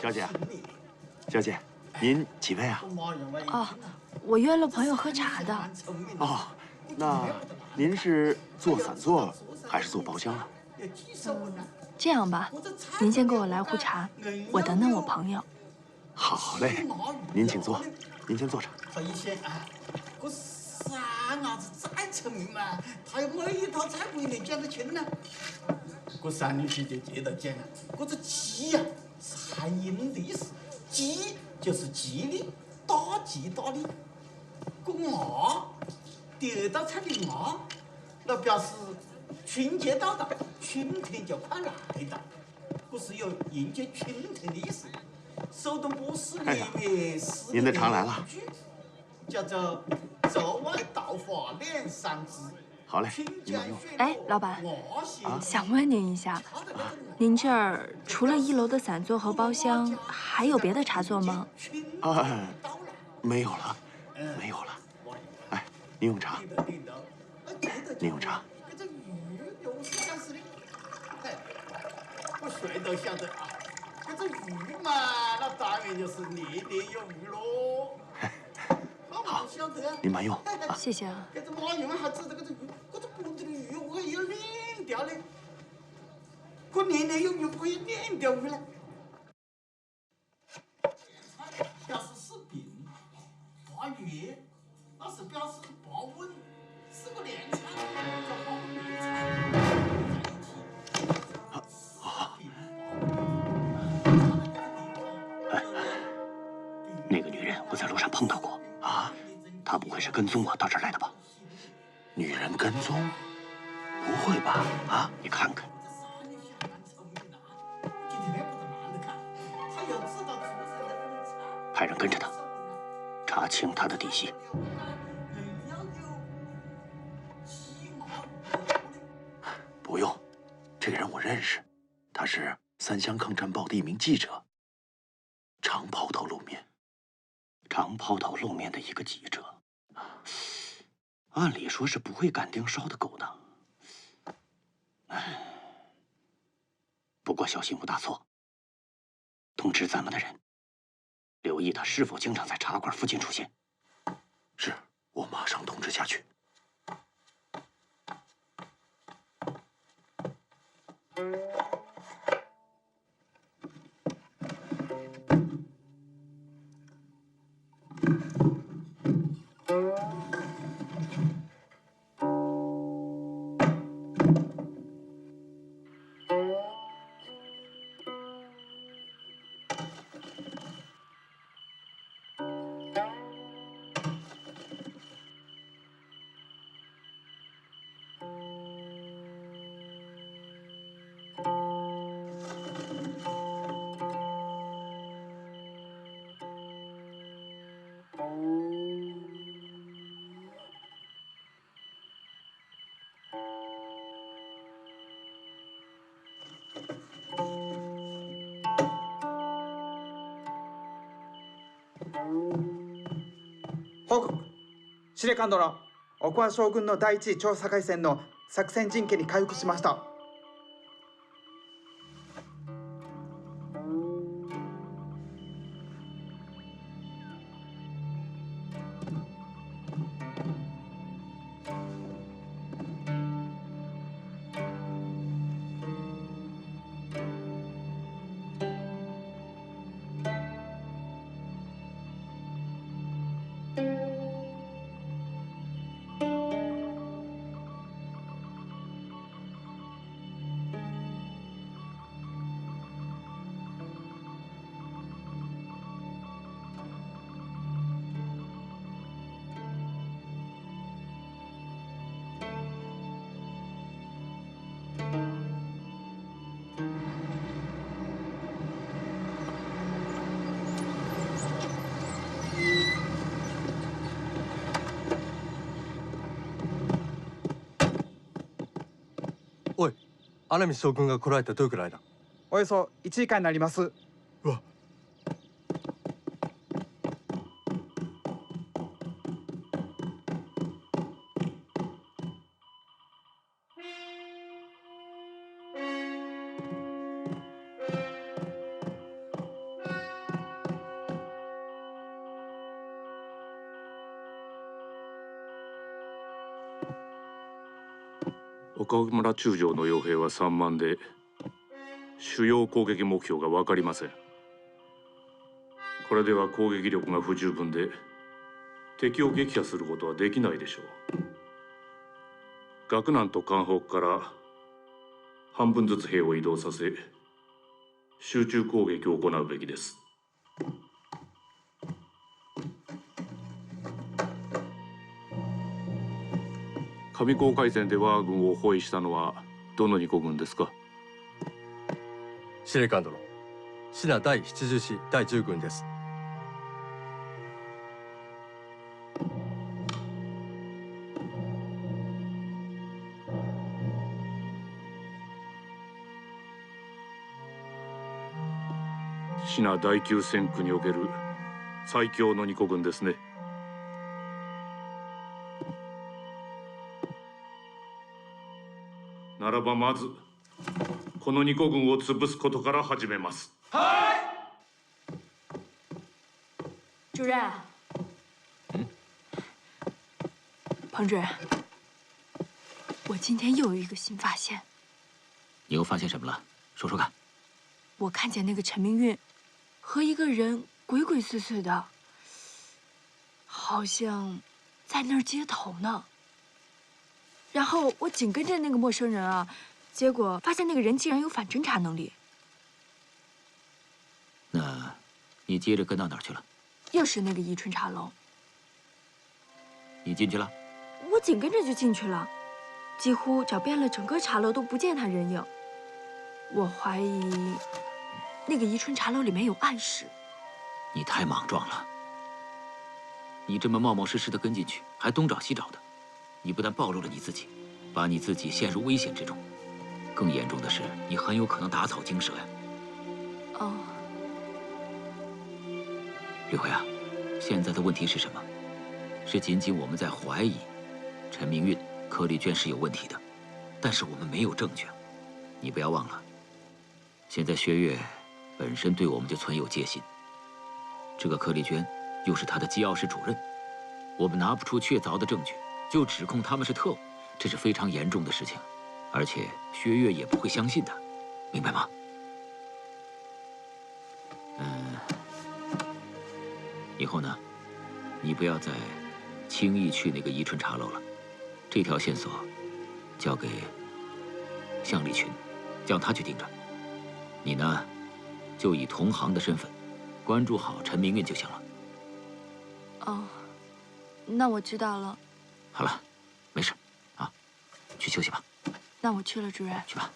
小姐，小姐，您几位啊？哦，我约了朋友喝茶的。哦，那您是做散座还是做包厢啊？这样吧，您先给我来壶茶，我等等我朋友。好嘞，您请坐，您先坐着。他以前啊，这三伢子再聪明嘛，他每一道菜不一定讲得清呢。这三女婿就接着讲了，这鸡呀是汉音的意思，鸡就是吉利，大吉大利。这鸭，第二道菜的鸭，那表示春节到了，春天就快来了，这是有迎接春天的意思。手动波斯里面是您的茶来了，叫做“昼外稻花两三枝”。好嘞，您慢用。哎，老板，想问您一下，您这儿除了1楼的散座和包厢，还有别的茶座吗？啊，没有了，没有了。哎，您用茶，您用茶。这鱼有是干死的，哎，我谁都晓得啊。这鱼嘛，那当然就是年年有余喽。好，您慢用。谢谢啊。这马云还知道这鱼，这脖子的鱼我还要2条嘞。这年年有余，我还有2条鱼嘞。表示是病，发热，那是表示保温，是个凉菜，叫保热菜。那个女人我在路上碰到过啊，她不会是跟踪我到这儿来的吧？女人跟踪？不会吧？啊，你看看。派人跟着她，查清她的底细。不用，这个人我认识，他是三湘抗战报的一名记者，常抛头露面。常抛头露面的一个记者，按理说是不会干盯梢的勾当。不过小心无大错。通知咱们的人，留意他是否经常在茶馆附近出现。是，我马上通知下去。報告。司令官殿、奥羽将軍の第一調査回線の作戦陣形に回復しました。おい、穴見将軍が来られてどれくらいだ？およそ1時間になります。うわ。岡村中将の傭兵は3万で、主要攻撃目標が分かりません。これでは攻撃力が不十分で、敵を撃破することはできないでしょう。岳南と関北から半分ずつ兵を移動させ、集中攻撃を行うべきです。上高海戦で我が軍を包囲したのはどの2個軍ですか？司令官殿、支那第70師第10軍です。支那第9戦区における最強の2個軍ですね。ならばまずこの2個軍を潰すことから始めます。主任，彭主任，我今天又有一个新发现。你又发现什么了？说说看。我看见那个陈明运和一个人鬼鬼祟祟的，好像在那儿接头呢。然后我紧跟着那个陌生人啊，结果发现那个人竟然有反侦查能力。那，你接着跟到哪儿去了？又是那个宜春茶楼。你进去了？我紧跟着就进去了，几乎找遍了整个茶楼都不见他人影。我怀疑那个宜春茶楼里面有暗室。你太莽撞了！你这么冒冒失失的跟进去，还东找西找的。你不但暴露了你自己，把你自己陷入危险之中，更严重的是，你很有可能打草惊蛇呀。哦，吕辉啊，现在的问题是什么？是仅仅我们在怀疑陈明运、柯丽娟是有问题的，但是我们没有证据。你不要忘了，现在薛岳本身对我们就存有戒心，这个柯丽娟又是他的机要室主任，我们拿不出确凿的证据。就指控他们是特务，这是非常严重的事情，而且薛岳也不会相信的，明白吗？以后呢，你不要再轻易去那个宜春茶楼了，这条线索交给向立群，叫他去盯着。你呢，就以同行的身份关注好陈明运就行了。哦，那我知道了。好了，没事，啊，去休息吧。那我去了，主任。去吧。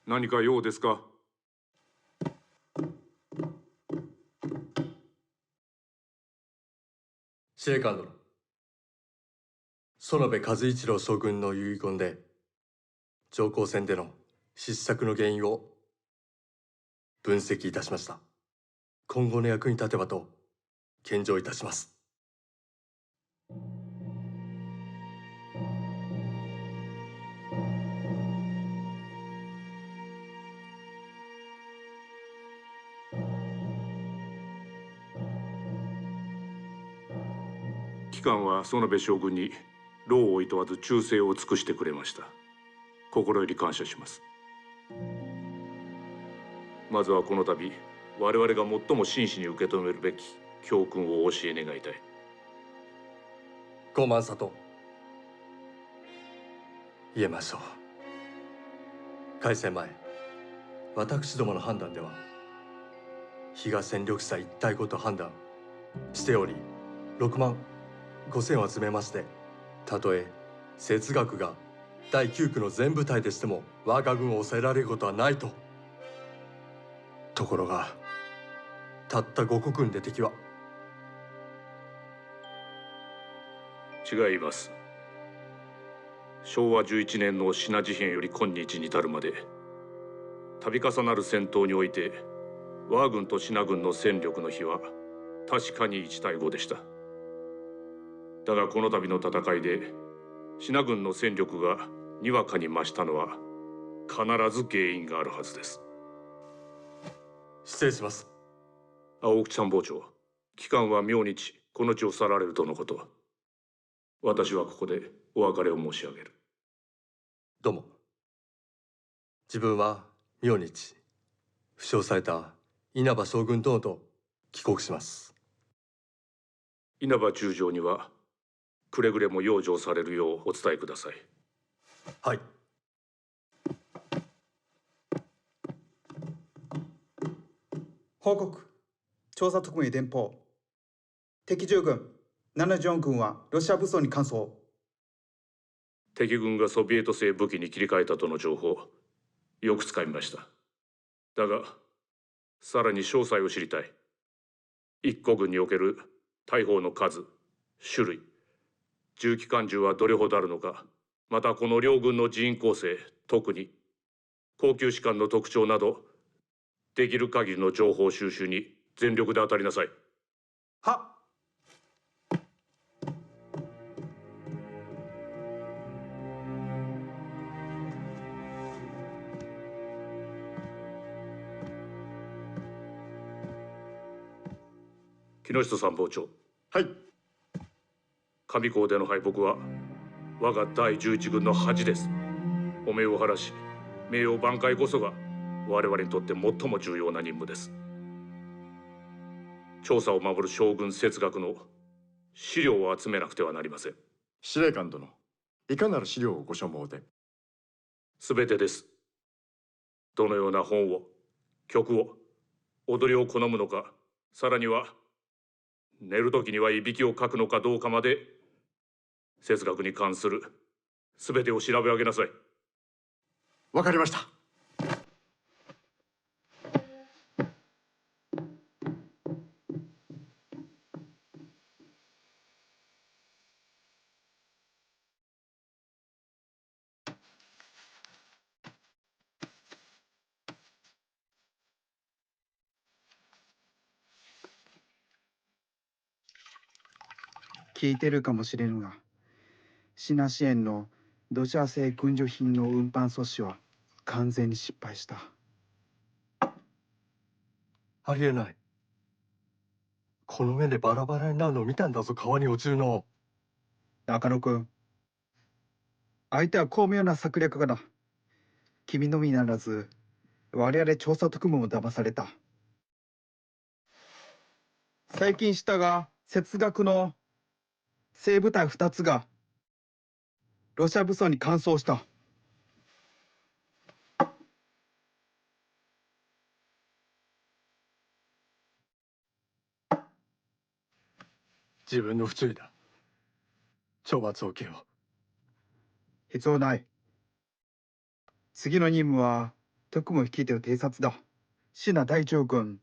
何か用ですか？司令官殿、園部和一郎将軍の遺言で上皇戦での失策の原因を分析いたしました。今後の役に立てばと献上いたします。機関は園部将軍に労をいとわず忠誠を尽くしてくれました。心より感謝します。まずはこの度我々が最も真摯に受け止めるべき教訓をお教え願いたい。5万里言えましょう。開戦前、私どもの判断では比嘉戦力差一体ごと判断しており、6万5,000を集めまして、たとえ節学が第9区の全部隊でしても我が軍を抑えられることはないと。ところがたった5国軍で敵は。違います。昭和11年の信濃事変より今日に至るまで度重なる戦闘において我が軍と信濃軍の戦力の比は確かに1対5でした。だがこの度の戦いで信濃軍の戦力がにわかに増したのは必ず原因があるはずです。失礼します。青木参謀長、機関は明日この地を去られるとのこと。私はここでお別れを申し上げる。どうも。自分は明日負傷された稲葉将軍殿と帰国します。稲葉中将にはくれぐれも養生されるようお伝えください。はい。報告。調査特務へ電報。敵10軍74軍はロシア武装に完走。敵軍がソビエト製武器に切り替えたとの情報、よくつかみました。だがさらに詳細を知りたい。一個軍における大砲の数、種類、重機関銃はどれほどあるのか、またこの両軍の人員構成、特に高級士官の特徴など、できる限りの情報収集に全力で当たりなさい。はっ。木下参謀長。はい。上高での敗北は我が第11軍の恥です。汚名を晴らし名誉挽回こそが我々にとって最も重要な任務です。調査を守る将軍節学の資料を集めなくてはなりません。司令官殿、いかなる資料をご所望で？すべてです。どのような本を、曲を、踊りを好むのか、さらには寝る時にはいびきをかくのかどうかまで、節学に関するすべてを調べ上げなさい。わかりました。聞いてるかもしれぬが、シナ支援のロシア製軍需品の運搬阻止は完全に失敗した。ありえない。この目でバラバラになるのを見たんだぞ、川に落ちるの。中野君、相手は巧妙な策略家だ。君のみならず、我々調査特務も騙された。最近知ったが、節学の正部隊2つがロシア武装に完走した。自分の不注意だ。懲罰を受けよう。必要ない。次の任務は特務率いてる偵察だ。シナ隊長軍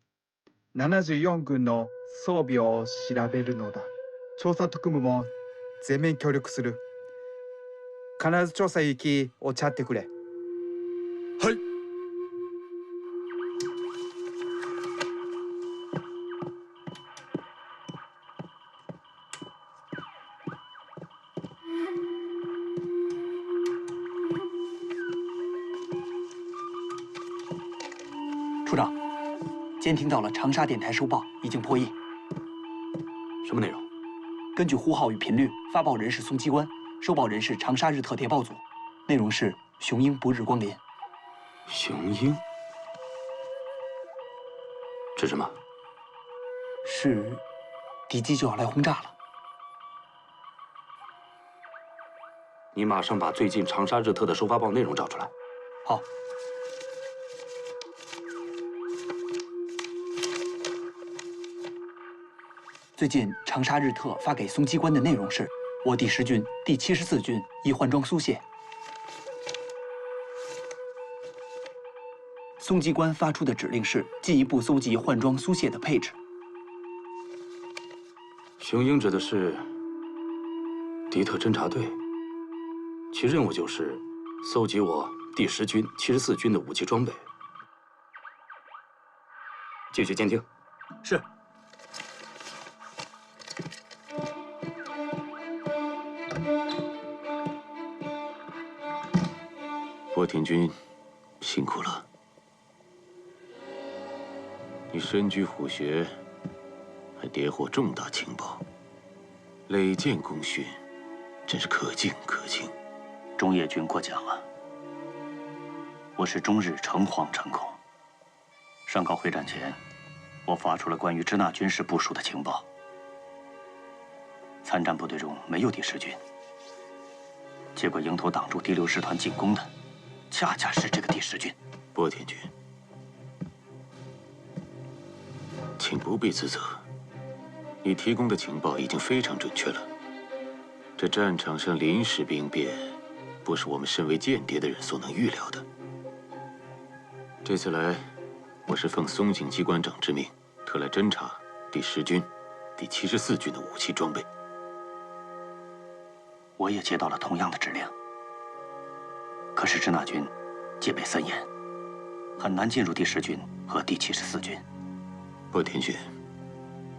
74軍の装備を調べるのだ。調査特務も全面協力する。必ず調査行きお茶ってくれ。はい。处长，监听到了长沙电台收报，已经破译。什么内容？根据呼号与频率，发报人是宋机关，收报人是长沙日特谍报组，内容是雄鹰不日光临。雄鹰？是什么？是敌机就要来轰炸了。你马上把最近长沙日特的收发报内容找出来。好。最近长沙日特发给松机关的内容是：我第10军、第74军已换装苏械。松机关发出的指令是进一步搜集换装苏械的配置。雄鹰指的是敌特侦察队，其任务就是搜集我第10军、74军的武器装备。继续监听。是。波田君，辛苦了。你身居虎穴，还谍获重大情报，累建功勋，真是可敬可敬。中野君过奖了。我是中日诚惶诚恐。上高会战前，我发出了关于支那军事部署的情报。参战部队中没有第10军，结果迎头挡住第6师团进攻的，恰恰是这个第10军。波田君，请不必自责，你提供的情报已经非常准确了。这战场上临时兵变，不是我们身为间谍的人所能预料的。这次来，我是奉松井机关长之命，特来侦察第10军、第74军的武器装备。我也接到了同样的指令，可是支那军戒备森严，很难进入第10军和第74军。波田君，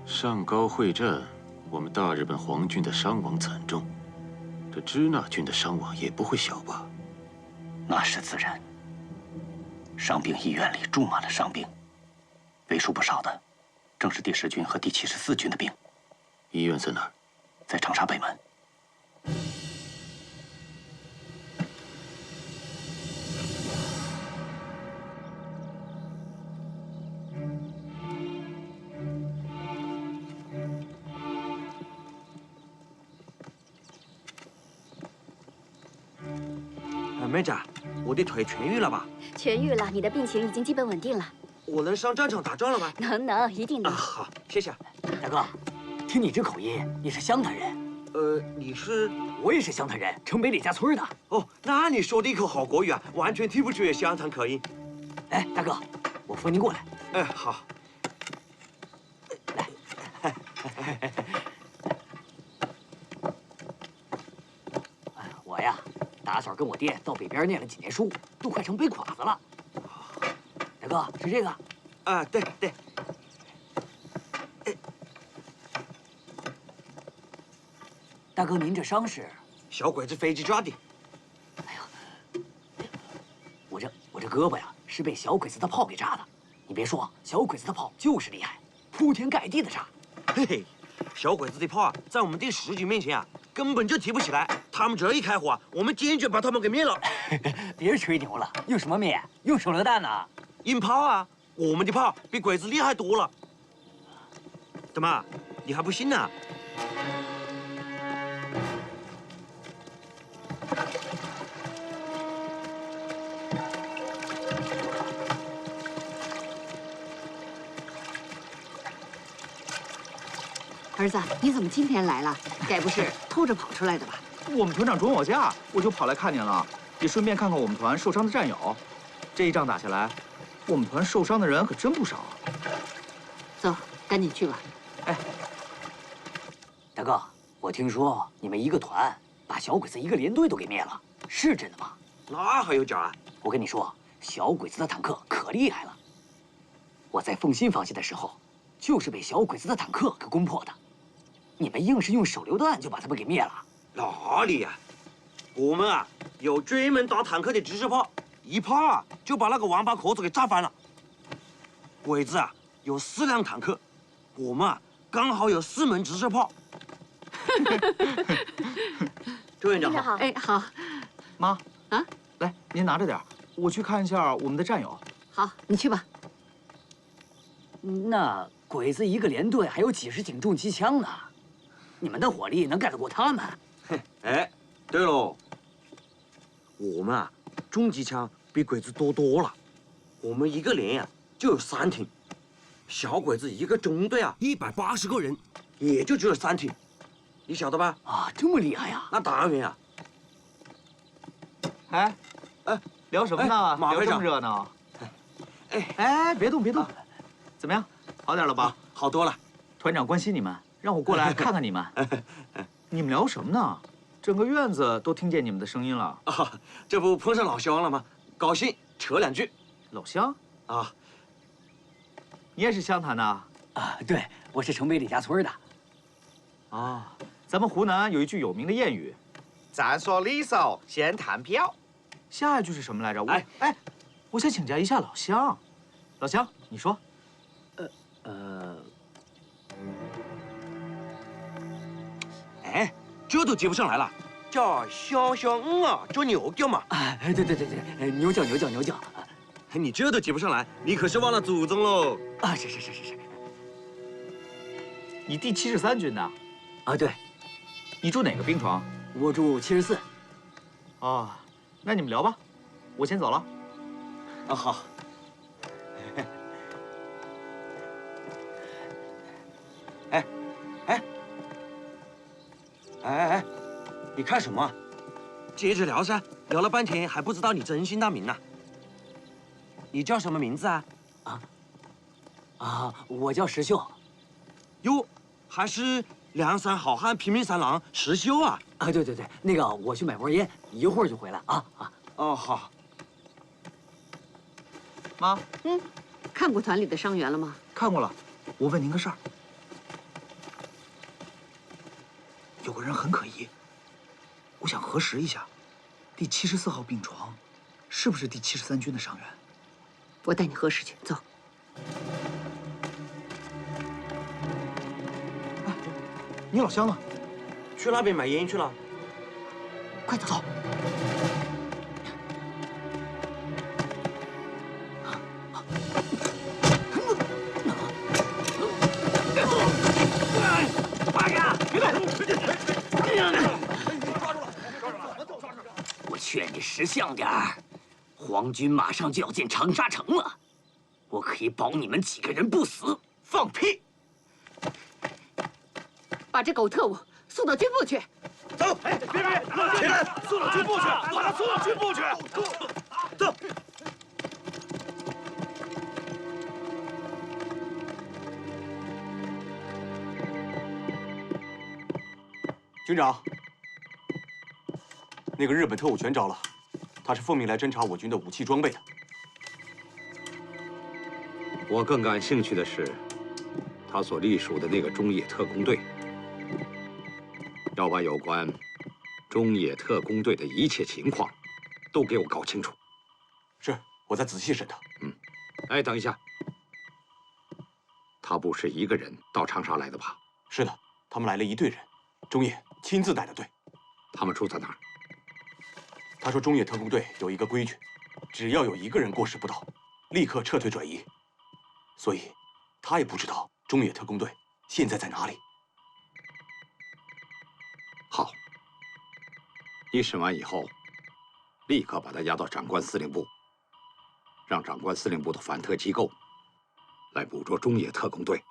上高会战，我们大日本皇军的伤亡惨重，这支那军的伤亡也不会小吧？那是自然。伤病医院里住满了伤兵，为数不少的正是第10军和第74军的兵。医院在哪儿？在长沙北门。妹子，我的腿痊愈了吧？痊愈了，你的病情已经基本稳定了。我能上战场打仗了吗？能，一定能。好，谢谢。大哥，听你这口音，你是湘潭人？你是？我也是湘潭人，城北李家村的。哦，那你说的一口好国语啊，完全听不出湘潭口音。哎，大哥，我扶您过来。哎，好。来。我呀，打小跟我爹到北边念了几年书，都快成背垮子了。大哥，是这个？啊，对。大哥，您这伤是？小鬼子飞机抓的。哎呀，我这胳膊呀是被小鬼子的炮给炸的。你别说，小鬼子的炮就是厉害，铺天盖地的炸。嘿嘿，小鬼子的炮啊，在我们第10军面前啊，根本就提不起来。他们这一开火啊，我们坚决把他们给灭了。别吹牛了，用什么灭？用手榴弹呢？硬炮啊！我们的炮比鬼子厉害多了。怎么，你还不信呢？儿子，你怎么今天来了？该不是偷着跑出来的吧？我们团长准我假，我就跑来看您了，也顺便看看我们团受伤的战友。这一仗打下来，我们团受伤的人可真不少啊。走，赶紧去吧。哎，大哥，我听说你们一个团把小鬼子一个连队都给灭了，是真的吗？哪还有假啊？我跟你说，小鬼子的坦克可厉害了。我在凤新防线的时候，就是被小鬼子的坦克给攻破的。你们硬是用手榴弹就把他们给灭了。哪里呀？我们啊有专门打坦克的直射炮，一炮啊就把那个王八壳子给炸翻了。鬼子啊有4辆坦克，我们啊刚好有4门直射炮。周院长好。哎，好。妈啊，来，您拿着点，我去看一下我们的战友。好，你去吧。那鬼子一个连队还有几十挺重机枪呢，你们的火力能干得过他们？哎，对喽，我们啊重机枪比鬼子多多了，我们一个连呀就有3挺，小鬼子一个中队啊180个人，也就只有3挺，你晓得吧？啊，这么厉害呀！那当然呀。哎，聊什么呢？聊这么热闹。哎，别动别动，怎么样？好点了吧？好多了。团长关心你们，让我过来看看你们。你们聊什么呢？整个院子都听见你们的声音了。啊，这不碰上老乡了吗？高兴扯2句。老乡啊，你也是湘潭的？啊，对，我是城北李家村的。啊，咱们湖南有一句有名的谚语：“咱说利索，先谈票。”下一句是什么来着？我想请教一下老乡。老乡，你说。哎，这都接不上来了，叫小小啊，做牛叫嘛。哎，对，牛叫。你这都接不上来，你可是忘了祖宗喽。啊，是。你第73军的？啊，对。你住哪个兵床？我住74。哦，那你们聊吧，我先走了。啊，好。哎，你看什么？接着聊噻，聊了半天还不知道你真姓大名呢。你叫什么名字啊？我叫石秀。哟，还是梁山好汉拼命三郎石秀啊！啊，对，那个我去买包烟，一会儿就回来啊。哦，好。妈，看过团里的伤员了吗？看过了。我问您个事儿。有个人很可疑，我想核实一下，第74号病床是不是第73军的伤员？我带你核实去，走。哎，你老乡呢？去那边买烟去了。快走！我劝你识相点儿，皇军马上就要进长沙城了，我可以保你们几个人不死。放屁！把这狗特务送到军部去。走！哎，别，起来，送到军部去，把他送到军部去。走。军长，那个日本特务全招了，他是奉命来侦察我军的武器装备的。我更感兴趣的是，他所隶属的那个中野特工队，要把有关中野特工队的一切情况都给我搞清楚。是，我再仔细审他。哎，等一下，他不是一个人到长沙来的吧？是的，他们来了一队人，中野亲自带的队。他们住在哪儿？他说中野特工队有一个规矩，只要有一个人过世不到，立刻撤退转移。所以，他也不知道中野特工队现在在哪里。好，你审完以后，立刻把他押到长官司令部，让长官司令部的反特机构来捕捉中野特工队。